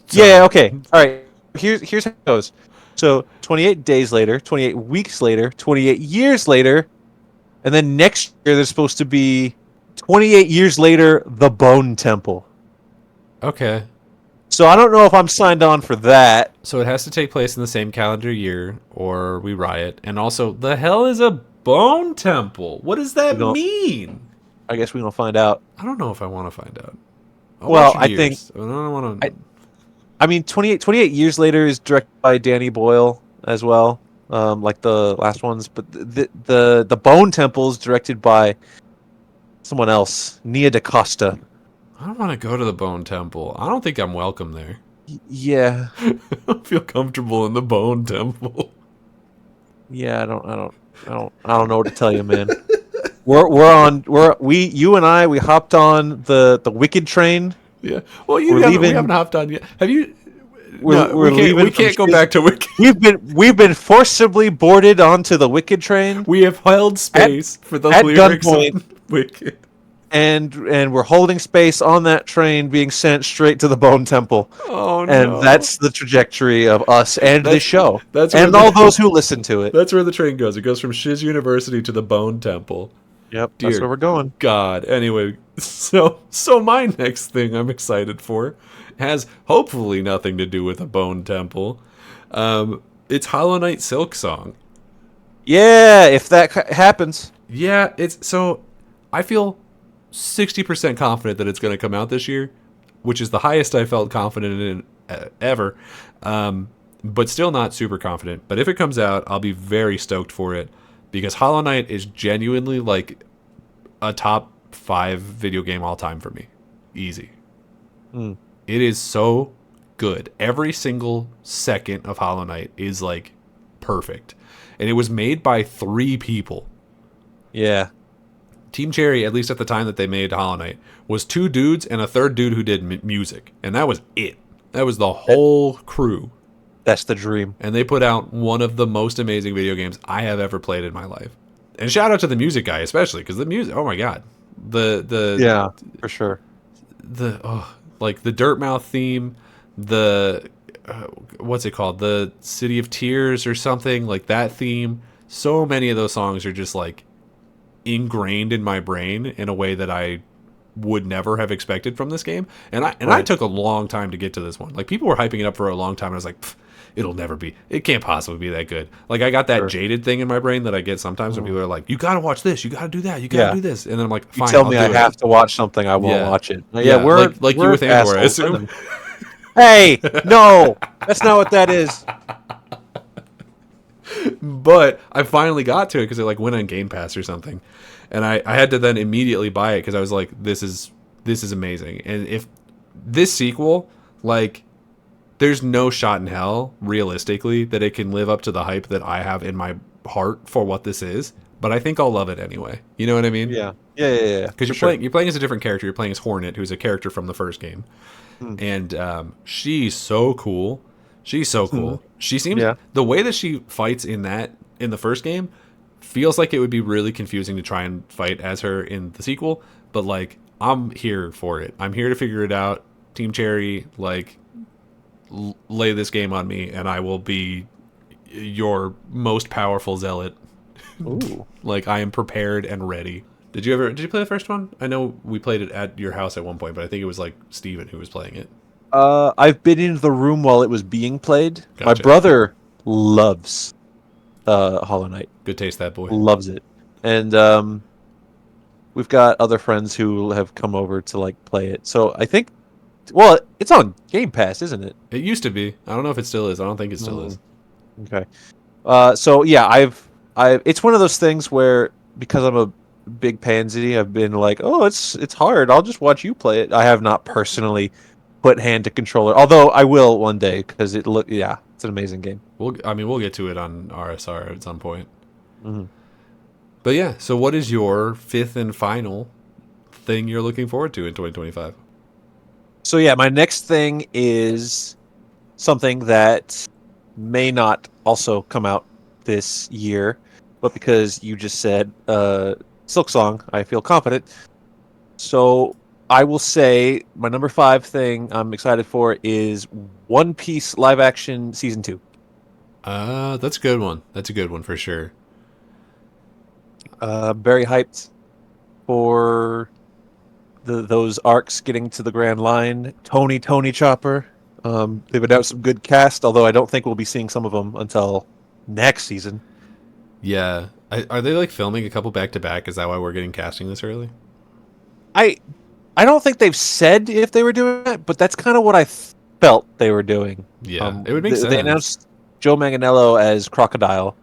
Sorry. Yeah, okay. All right. Here's how it goes. So 28 days later, 28 weeks later, 28 years later, and then next year there's supposed to be 28 years later, The Bone Temple. Okay. So I don't know if I'm signed on for that. So it has to take place in the same calendar year or we riot. And also, the hell is a bone temple? What does that We don't. mean? I guess we don't find out. I don't know if I want to find out. I'll Well, watch I think. Years. I don't want to. I mean, 28 years later is directed by Danny Boyle as well, like the last ones. But the Bone Temple is directed by someone else, Nia DaCosta. I don't want to go to the bone temple. I don't think I'm welcome there. Yeah, I don't feel comfortable in the bone temple. yeah. I don't know what to tell you, man. You and I we hopped on the Wicked train. Yeah. Well, We're we leaving. haven't hopped on yet. Have you? We're leaving. We from can't go Shiz- back to Wicked. We've been forcibly boarded onto the Wicked train We have held space for the at lyrics gunpoint. of Wicked. and we're holding space on that train being sent straight to the Bone Temple. Oh And no. that's the trajectory of us and this show. that's and where all the- those who listen to it. That's where the train goes. It goes from Shiz University to the Bone Temple. Yep, that's Dear where we're going. God. Anyway, so my next thing I'm excited for has hopefully nothing to do with a Bone Temple. It's Hollow Knight Silk Song. Yeah, if that happens. Yeah, it's so I feel 60% confident that it's going to come out this year, which is the highest I felt confident in ever. But still not super confident. But if it comes out, I'll be very stoked for it because Hollow Knight is genuinely like a top 5 video game all time for me. Easy. Mm. It is so good. Every single second of Hollow Knight is like perfect. And it was made by 3 people. Yeah. Team Cherry, at least at the time that they made Hollow Knight, was 2 dudes and a third dude who did music. And that was it. That was the whole crew. That's the dream. And they put out one of the most amazing video games I have ever played in my life. And shout out to the music guy especially, because the music, oh my god. Yeah, for sure. Like the Dirtmouth theme, the what's it called? The City of Tears or something, like that theme. So many of those songs are just like ingrained in my brain in a way that I would never have expected from this game. And I Right. took a long time to get to this one. Like people were hyping it up for a long time and I was like, it'll never be. It can't possibly be that good. Like I got that Sure. jaded thing in my brain that I get sometimes when people are like, you got to watch this, you got to do that, you got to Yeah. do this. And then I'm like, You fine, tell I'll me do I it. have to watch something, I won't Yeah. watch it. Yeah, we're like you we're with Andor, I assholes. assume. Hey, no, that's not what that is. But I finally got to it because it like went on Game Pass or something, and I had to then immediately buy it because I was like, this is amazing. And if this sequel, like, there's no shot in hell realistically that it can live up to the hype that I have in my heart for what this is. But I think I'll love it anyway. You know what I mean? Yeah. Because Because you're playing as a different character. You're playing as Hornet, who's a character from the first game, and she's so cool. She's so cool. She seems Yeah. the way that she fights in the first game feels like it would be really confusing to try and fight as her in the sequel, but like I'm here for it. I'm here to figure it out. Team Cherry, like lay this game on me and I will be your most powerful zealot. Ooh. Like I am prepared and ready. Did you play the first one? I know we played it at your house at one point, but I think it was like Steven who was playing it. I've been into the room while it was being played. My Gotcha. brother loves Hollow Knight. Good taste, that boy. Loves it. And we've got other friends who have come over to like play it. So I think, well, it's on Game Pass, isn't it? It used to be. I don't know if it still is. I don't think it still is. Okay. So yeah, it's one of those things where because I'm a big pansy, I've been like, oh, it's hard. I'll just watch you play it. I have not personally put hand to controller, although I will one day because it's an amazing game. We'll get to it on RSR at some point. Mm-hmm. But yeah, so what is your fifth and final thing you're looking forward to in 2025? So yeah, my next thing is something that may not also come out this year, but because you just said Silk Song, I feel confident. So I will say my number 5 thing I'm excited for is One Piece live action season 2. That's a good one. That's a good one for sure. Very hyped for those arcs getting to the Grand Line. Tony Chopper. They've announced some good cast, although I don't think we'll be seeing some of them until next season. Yeah. Are they like filming a couple back to back? Is that why we're getting casting this early? I don't think they've said if they were doing that, but that's kind of what I felt they were doing. Yeah, it would make sense. They announced Joe Manganiello as Crocodile,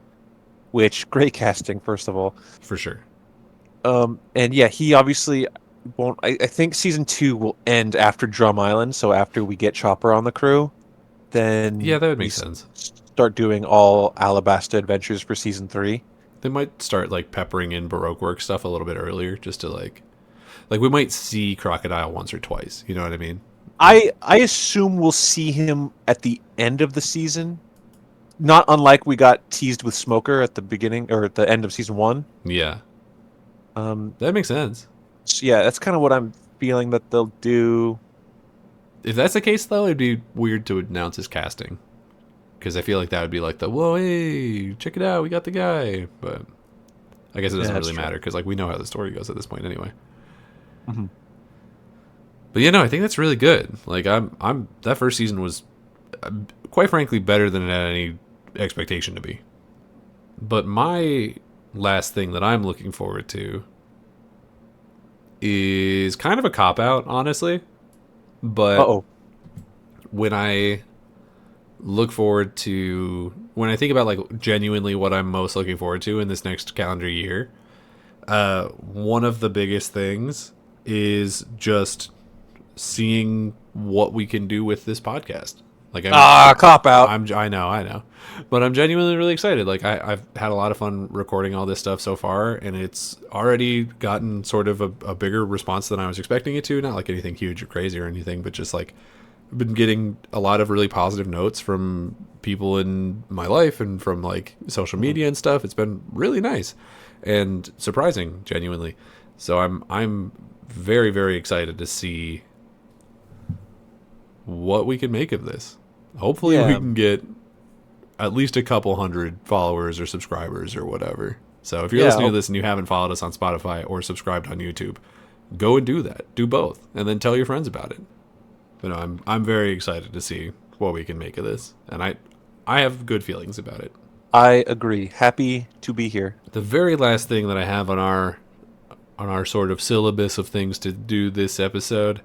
which great casting, first of all. For sure. And yeah, he obviously won't. I think season 2 will end after Drum Island, so after we get Chopper on the crew, then yeah, that would make sense. Start doing all Alabasta adventures for season 3. They might start like peppering in Baroque work stuff a little bit earlier, just to like we might see Crocodile once or twice. You know what I mean? I assume we'll see him at the end of the season, not unlike we got teased with Smoker at the beginning or at the end of season 1. Yeah. That makes sense. So yeah, that's kind of what I'm feeling that they'll do. If that's the case, though, it'd be weird to announce his casting, because I feel like that would be like whoa, hey, check it out, we got the guy. But I guess it doesn't really matter because like we know how the story goes at this point anyway. Mm-hmm. But yeah, no, I think that's really good. Like I'm that first season was quite frankly better than it had any expectation to be. But my last thing that I'm looking forward to is kind of a cop out, honestly. But when I think about like genuinely what I'm most looking forward to in this next calendar year, one of the biggest things is just seeing what we can do with this podcast. Like cop out. I know, but I'm genuinely really excited. Like I've had a lot of fun recording all this stuff so far, and it's already gotten sort of a bigger response than I was expecting it to. Not like anything huge or crazy or anything, but just like I've been getting a lot of really positive notes from people in my life and from like social media and stuff. It's been really nice and surprising, genuinely. So I'm very, very excited to see what we can make of this. Hopefully we can get at least a couple hundred followers or subscribers or whatever. So if you're listening to this and you haven't followed us on Spotify or subscribed on YouTube, go and do that. Do both, and then tell your friends about it. But no, I'm very excited to see what we can make of this, and I have good feelings about it. I agree. Happy to be here. The very last thing that I have on our sort of syllabus of things to do this episode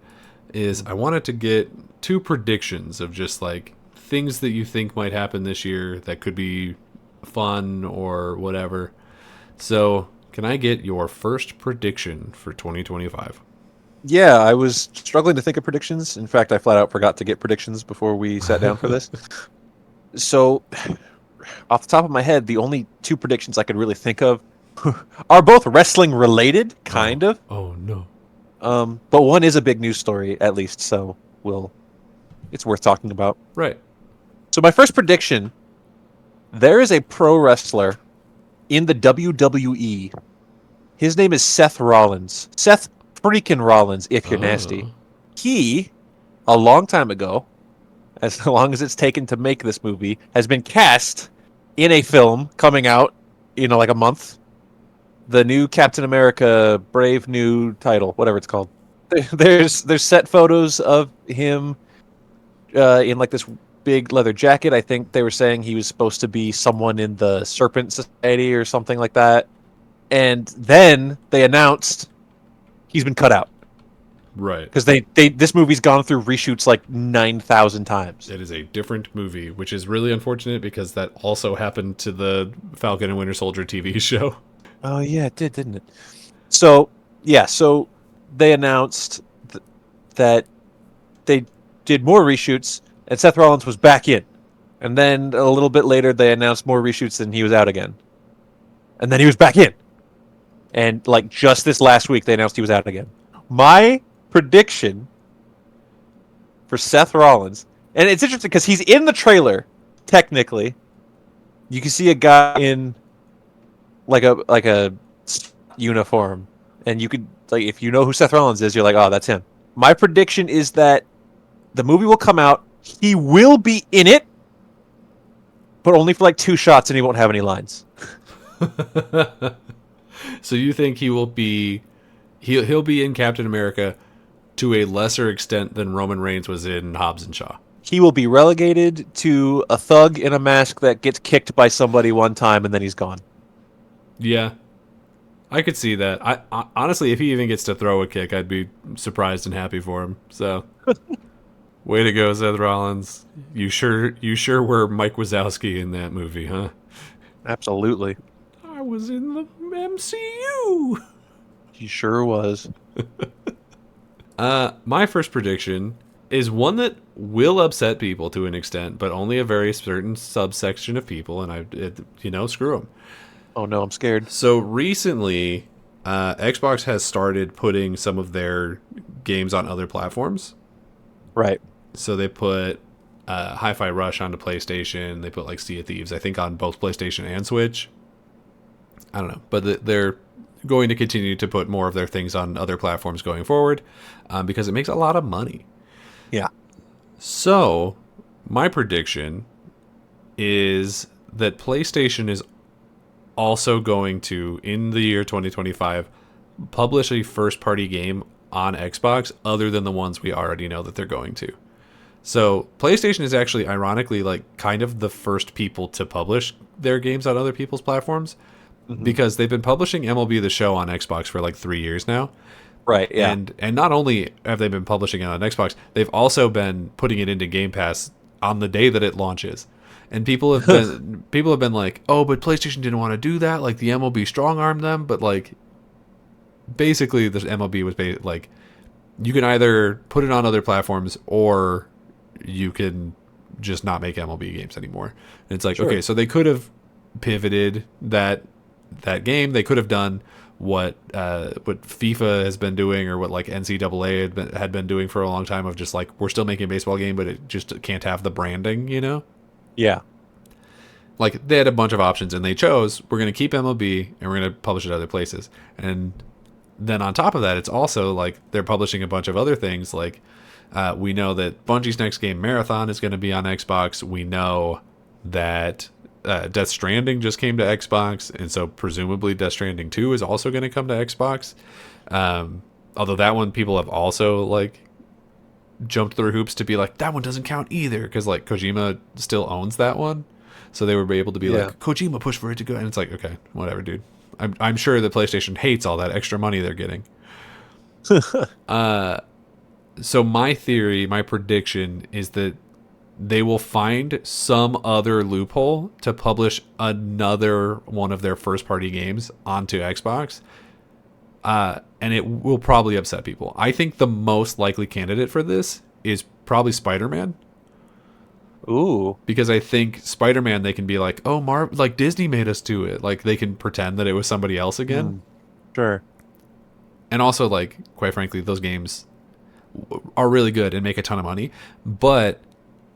is I wanted to get 2 predictions of just like things that you think might happen this year that could be fun or whatever. So, can I get your first prediction for 2025? Yeah, I was struggling to think of predictions. In fact, I flat out forgot to get predictions before we sat down for this. So, off the top of my head, the only 2 predictions I could really think of are both wrestling related, kind of. Oh no. But one is a big news story, at least, so it's worth talking about. Right. So my first prediction: there is a pro wrestler in the WWE. His name is Seth Rollins. Seth freaking Rollins, if you're nasty. Oh. He, a long time ago, as long as it's taken to make this movie, has been cast in a film coming out in like a month. The new Captain America, Brave New title, whatever it's called. There's set photos of him in like this big leather jacket. I think they were saying he was supposed to be someone in the Serpent Society or something like that. And then they announced he's been cut out. Right. Because this movie's gone through reshoots like 9,000 times. It is a different movie, which is really unfortunate because that also happened to the Falcon and Winter Soldier TV show. Oh yeah, it did, didn't it? So yeah, so they announced that they did more reshoots, and Seth Rollins was back in. And then a little bit later, they announced more reshoots, and he was out again. And then he was back in. And like just this last week, they announced he was out again. My prediction for Seth Rollins, and it's interesting because he's in the trailer. Technically, you can see a guy in like a uniform, and you could like if you know who Seth Rollins is, you're like, oh, that's him. My prediction is that the movie will come out. He will be in it, but only for like 2 shots, and he won't have any lines. So you think he will be he'll be in Captain America to a lesser extent than Roman Reigns was in Hobbs and Shaw. He will be relegated to a thug in a mask that gets kicked by somebody one time, and then he's gone. Yeah. I could see that. I honestly, if he even gets to throw a kick, I'd be surprised and happy for him. So, way to go, Seth Rollins. You sure were Mike Wazowski in that movie, huh? Absolutely. I was in the MCU. He sure was. My first prediction is one that will upset people to an extent, but only a very certain subsection of people, and screw them. Oh no, I'm scared. So recently, Xbox has started putting some of their games on other platforms. Right. So they put Hi-Fi Rush onto PlayStation. They put like Sea of Thieves, I think, on both PlayStation and Switch. I don't know, but they're going to continue to put more of their things on other platforms going forward because it makes a lot of money. Yeah. So my prediction is that PlayStation is also going to, in the year 2025, publish a first-party game on Xbox other than the ones we already know that they're going to. So PlayStation is actually, ironically, like kind of the first people to publish their games on other people's platforms because they've been publishing MLB The Show on Xbox for like 3 years now. Right, yeah. And not only have they been publishing it on Xbox, they've also been putting it into Game Pass on the day that it launches. And people have been like, "Oh, but PlayStation didn't want to do that. Like the MLB strong-armed them." But like, basically, the MLB was like, you can either put it on other platforms or you can just not make MLB games anymore. And it's like, Sure. okay, so they could have pivoted that game. They could have done what FIFA has been doing, or what like NCAA had been doing for a long time, of just like, we're still making a baseball game, but it just can't have the branding, you know? Yeah. Like, they had a bunch of options, and they chose, we're going to keep MLB, and we're going to publish it other places. And then on top of that, it's also like they're publishing a bunch of other things. Like, we know that Bungie's next game, Marathon, is going to be on Xbox. We know that Death Stranding just came to Xbox, and so presumably Death Stranding 2 is also going to come to Xbox. Although that one, people have also like jumped through hoops to be like, that one doesn't count either, because like Kojima still owns that one, so they were able to be like, Kojima pushed for it to go, and it's like, okay, whatever, dude. I'm sure that PlayStation hates all that extra money they're getting. So my theory, my prediction is that they will find some other loophole to publish another one of their first-party games onto Xbox, and it will probably upset people. I think the most likely candidate for this is probably Spider-Man. Ooh. Because I think Spider-Man, they can be like, oh, like Disney made us do it. Like, they can pretend that it was somebody else again. Sure. And also, like, quite frankly, those games are really good and make a ton of money. But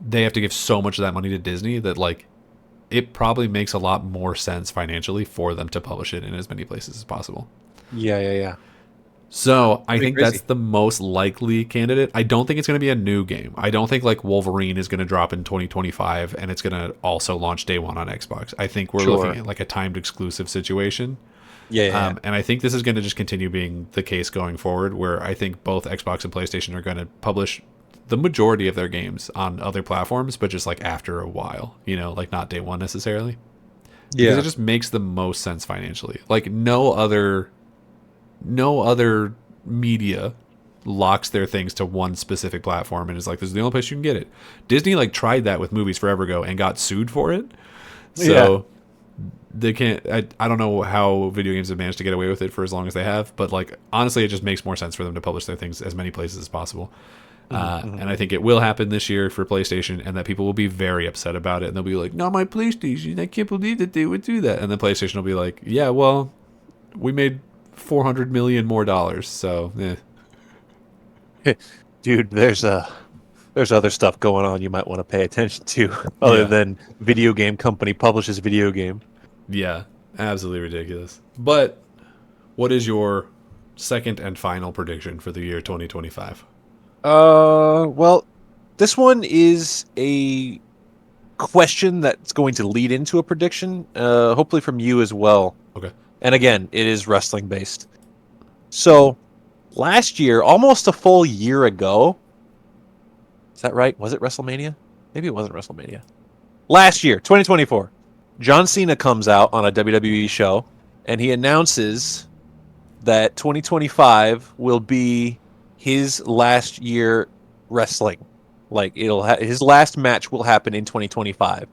they have to give so much of that money to Disney that like it probably makes a lot more sense financially for them to publish it in as many places as possible. Yeah, yeah, yeah. So I Pretty think that's crazy. the most likely candidate. I don't think it's going to be a new game. I don't think like Wolverine is going to drop in 2025 and it's going to also launch day one on Xbox. I think we're looking Sure. at like a timed exclusive situation. Yeah, yeah, yeah. And I think this is going to just continue being the case going forward, where I think both Xbox and PlayStation are going to publish the majority of their games on other platforms, but just like after a while, like not day one necessarily, because it Yeah. just makes the most sense financially. Like no other media locks their things to one specific platform and is like, this is the only place you can get it. Disney like tried that with movies forever ago and got sued for it. Yeah. So they can't. I don't know how video games have managed to get away with it for as long as they have, but like honestly, it just makes more sense for them to publish their things as many places as possible. And I think it will happen this year for PlayStation, and that people will be very upset about it, and they'll be like, "Not my PlayStation! I can't believe that they would do that." And then PlayStation will be like, "Yeah, well, we made $400 million more, so Dude, there's other stuff going on you might want to pay attention to other yeah, than video game company publishes video game. yeah, absolutely ridiculous." But what is your second and final prediction for the year 2025? Well, this one is a question that's going to lead into a prediction, hopefully from you as well. Okay. And again, it is wrestling based. So, last year, almost a full year ago, is that right? Was it WrestleMania? Maybe it wasn't WrestleMania. Last year, 2024, John Cena comes out on a WWE show and he announces that 2025 will be his last year wrestling. Like his last match will happen in 2025.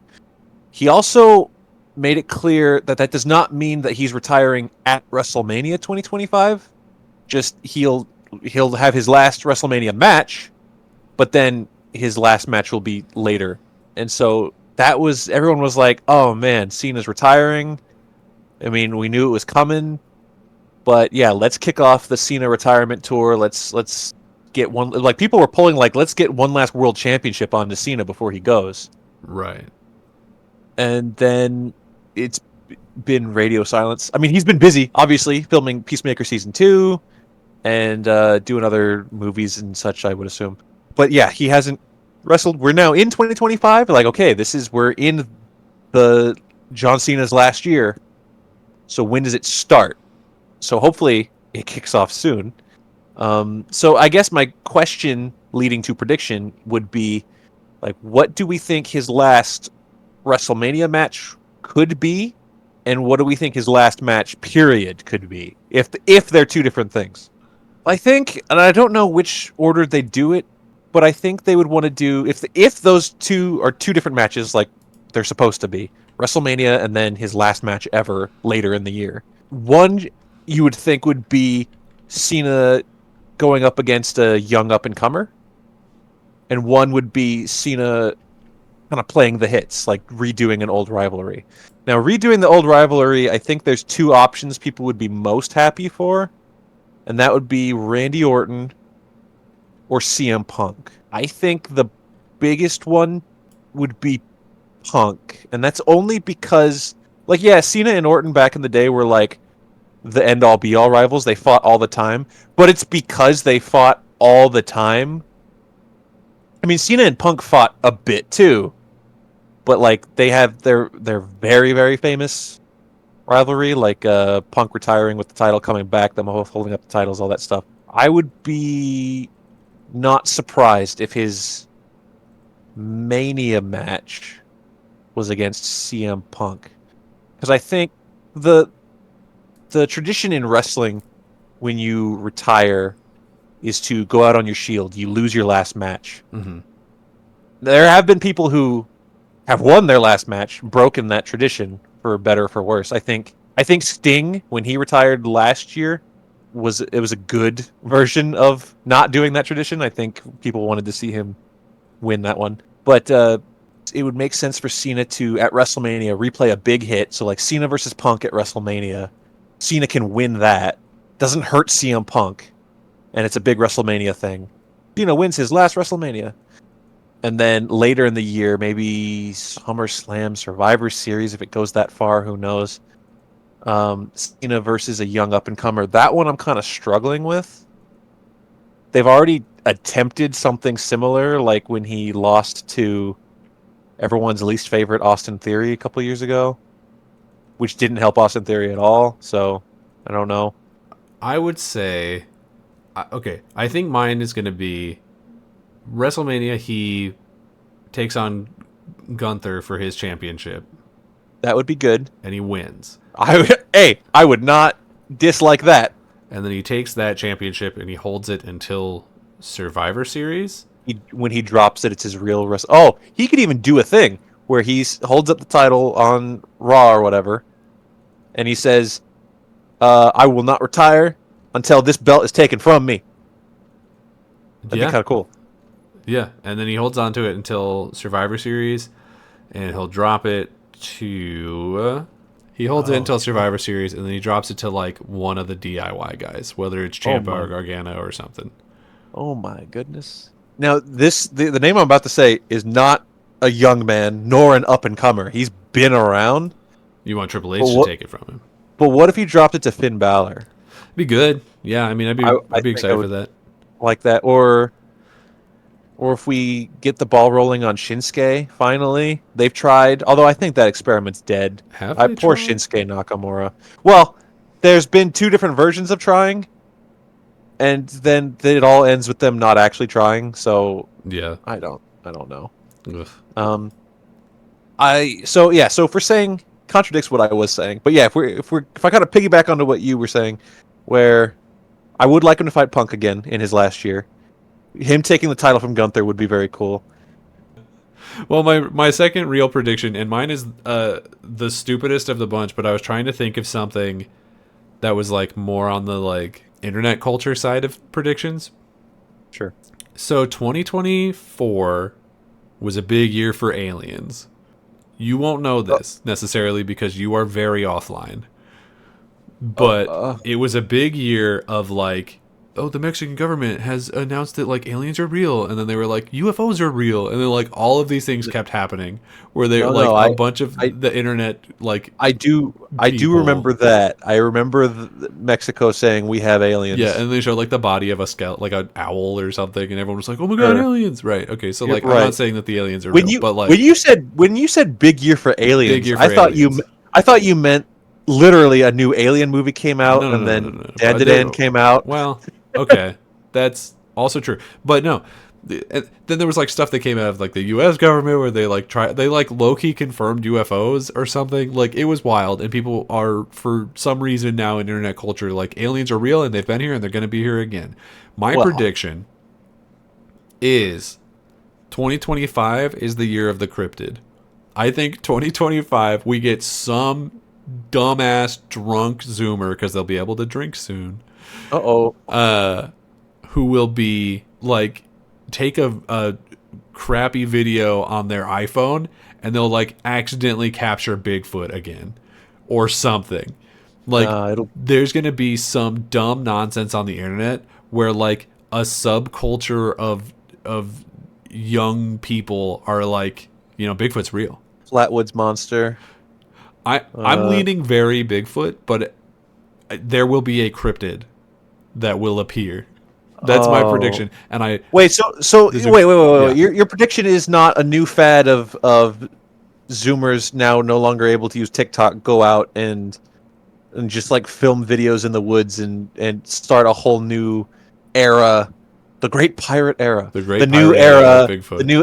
He also made it clear that that does not mean that he's retiring at WrestleMania 2025. Just he'll have his last WrestleMania match, but then his last match will be later. And so everyone was like, "Oh man, Cena's retiring." I mean, we knew it was coming, but yeah, let's kick off the Cena retirement tour. Let's get one, like people were pulling like, let's get one last world championship on to Cena before he goes. Right. And then it's been radio silence. I mean, he's been busy, obviously, filming Peacemaker season 2 and doing other movies and such, I would assume. But yeah, he hasn't wrestled. We're now in 2025. Like, okay, we're in the John Cena's last year. So when does it start? So hopefully it kicks off soon. So I guess my question leading to prediction would be, like, what do we think his last WrestleMania match could be, and what do we think his last match period could be, if they're two different things? I think, and I don't know which order they do it, but I think they would want to do, if those two are two different matches, like they're supposed to be, WrestleMania and then his last match ever later in the year. One you would think would be Cena going up against a young up and comer, and one would be Cena kind of playing the hits, like redoing an old rivalry. Now, redoing the old rivalry, I think there's two options people would be most happy for, and that would be Randy Orton or CM Punk. I think the biggest one would be Punk, and that's only because, like, yeah, Cena and Orton back in the day were like the end-all be-all rivals. They fought all the time, but it's because they fought all the time. I mean, Cena and Punk fought a bit too, but like they have their very, very famous rivalry, like Punk retiring with the title, coming back, them both holding up the titles, all that stuff. I would be not surprised if his Mania match was against CM Punk, because I think the tradition in wrestling when you retire is to go out on your shield. You lose your last match. Mm-hmm. There have been people who have won their last match, broken that tradition for better or for worse. I think Sting, when he retired last year, was a good version of not doing that tradition. I think people wanted to see him win that one. But it would make sense for Cena to, at WrestleMania, replay a big hit. So like Cena versus Punk at WrestleMania. Cena can win that. Doesn't hurt CM Punk. And it's a big WrestleMania thing. Cena wins his last WrestleMania. And then later in the year, maybe SummerSlam, Survivor Series, if it goes that far, who knows? Cena versus a young up-and-comer. That one I'm kind of struggling with. They've already attempted something similar, like when he lost to everyone's least favorite Austin Theory a couple years ago, which didn't help Austin Theory at all. So I don't know. I would say, okay, I think mine is going to be WrestleMania. He takes on Gunther for his championship, That would be good. and he wins. I would not dislike that. And then he takes that championship and he holds it until Survivor Series. When he drops it, it's his real Oh, he could even do a thing where he holds up the title on Raw or whatever, and he says, "I will not retire until this belt is taken from me." That'd be kind of cool. Yeah, and then he holds on to it until Survivor Series, and he'll drop it to. He holds it until Survivor Series, and then he drops it to like one of the DIY guys, whether it's Ciampa or Gargano or something. Oh my goodness! Now the name I'm about to say is not a young man nor an up and comer. He's been around. You want Triple H to take it from him? But what if you dropped it to Finn Balor? Be good. Yeah, I mean, I'd be excited for that. Like that, or if we get the ball rolling on Shinsuke, finally. They've tried, although I think that experiment's dead. Have they Poor tried? Shinsuke Nakamura. Well, there's been 2 different versions of trying, and then it all ends with them not actually trying, so Yeah. I don't know. Ugh. So if we're saying contradicts what I was saying, but yeah, if I kind of piggyback onto what you were saying, where I would like him to fight Punk again in his last year. Him taking the title from Gunther would be very cool. Well, my second real prediction, and mine is the stupidest of the bunch, but I was trying to think of something that was like more on the like internet culture side of predictions. Sure. So 2024 was a big year for aliens. You won't know this necessarily because you are very offline. But it was a big year of like, oh, the Mexican government has announced that like aliens are real, and then they were like UFOs are real, and then like all of these things kept happening where they a bunch of the internet like I do remember that. I remember Mexico saying we have aliens. Yeah, and they showed like the body of a skeleton, like an owl or something, and everyone was like, "Oh my god, aliens!" Right? Okay, so like I'm not saying that the aliens are real, but like when you said big year for aliens, I thought you meant literally a new Alien movie came out, and then Dan came out. Well, okay, that's also true, but no. Then there was like stuff that came out of like the U.S. government where they like low-key confirmed UFOs or something. Like it was wild, and people are for some reason now in internet culture like aliens are real and they've been here and they're going to be here again. My prediction is 2025 is the year of the cryptid. I think 2025 we get some dumbass drunk Zoomer because they'll be able to drink soon. Who will be like take a crappy video on their iPhone and they'll like accidentally capture Bigfoot again or something. Like there's going to be some dumb nonsense on the internet where like a subculture of young people are like, you know, Bigfoot's real. Flatwoods Monster. I'm leaning very Bigfoot, but there will be a cryptid that will appear. That's my prediction. And I wait. So wait. Yeah. Your prediction is not a new fad of Zoomers now no longer able to use TikTok go out and just like film videos in the woods and start a whole new era. The Great Pirate Era. The new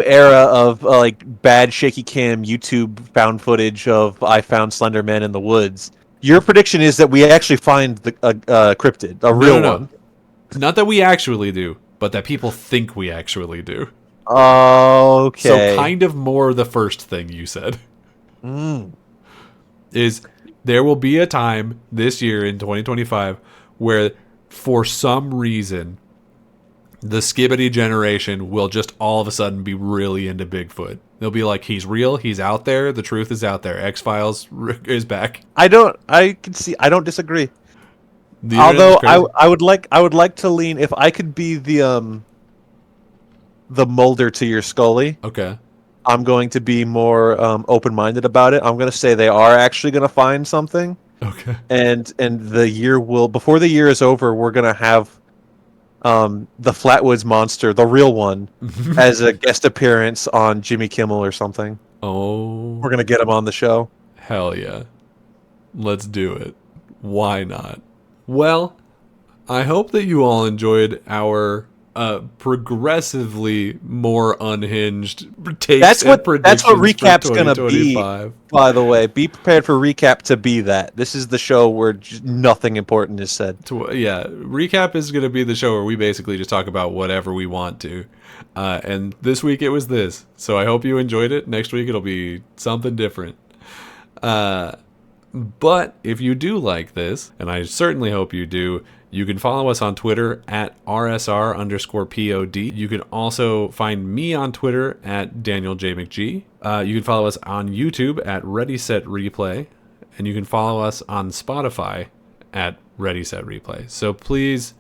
era of like bad shaky cam YouTube found footage of I found Slender Man in the woods. Your prediction is that we actually find the cryptid, a real one. Not that we actually do, but that people think we actually do. Okay. So kind of more the first thing you said. Is there will be a time this year in 2025 where for some reason the Skibbity generation will just all of a sudden be really into Bigfoot. They'll be like, he's real, he's out there, the truth is out there. X-Files is back. I don't disagree. Although I would like to lean, if I could be the the Mulder to your Scully. Okay. I'm going to be more open-minded about it. I'm going to say they are actually going to find something, Okay. and the year will before the year is over, we're going to have the Flatwoods Monster, the real one, as a guest appearance on Jimmy Kimmel or something. Oh, We're going to get him on the show. hell yeah. Let's do it. Why not? Well, I hope that you all enjoyed our progressively more unhinged takes That's and what predictions recap's for going to be. 2025. By the way, be prepared for recap to be that. This is the show where nothing important is said. Yeah, recap is going to be the show where we basically just talk about whatever we want to. And this week it was this. So I hope you enjoyed it. Next week it'll be something different. But if you do like this, and I certainly hope you do, you can follow us on Twitter at @RSR_POD. You can also find me on Twitter at Daniel J. McG. You can follow us on YouTube at Ready Set Replay. And you can follow us on Spotify at Ready Set Replay. So please,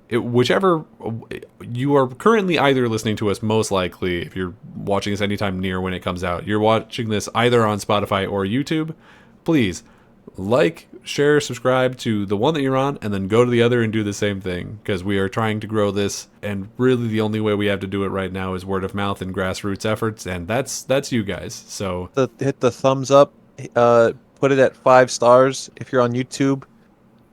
whichever you are currently either listening to us, most likely, if you're watching this anytime near when it comes out, you're watching this either on Spotify or YouTube, please like, share, subscribe to the one that you're on, and then go to the other and do the same thing, because we are trying to grow this, and really the only way we have to do it right now is word of mouth and grassroots efforts, and that's you guys. So Hit the thumbs up, put it at 5 stars. If you're on YouTube,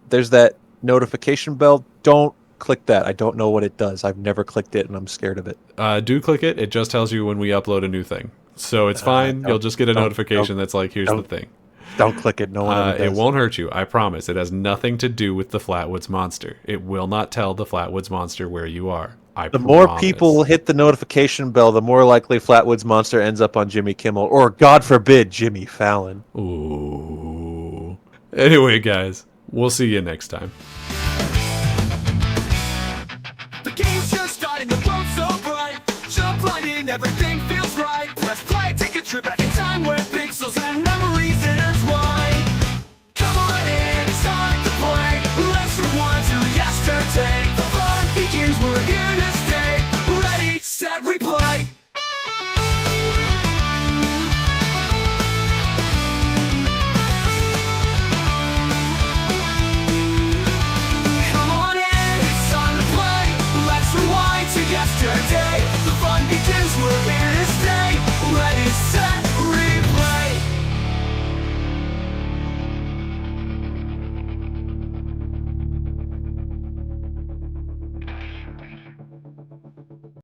there's that notification bell. Don't click that. I don't know what it does. I've never clicked it, and I'm scared of it. Do click it. It just tells you when we upload a new thing, so it's fine. You'll just get a notification that's like, here's the thing. Don't click it. No one ever does. It won't hurt you. I promise. It has nothing to do with the Flatwoods Monster. It will not tell the Flatwoods Monster where you are. The more people hit the notification bell, the more likely Flatwoods Monster ends up on Jimmy Kimmel, or God forbid, Jimmy Fallon. Ooh. Anyway, guys, we'll see you next time. The game's just starting, the world's so bright. Jump right in, everything feels right. Let's play, take a trip.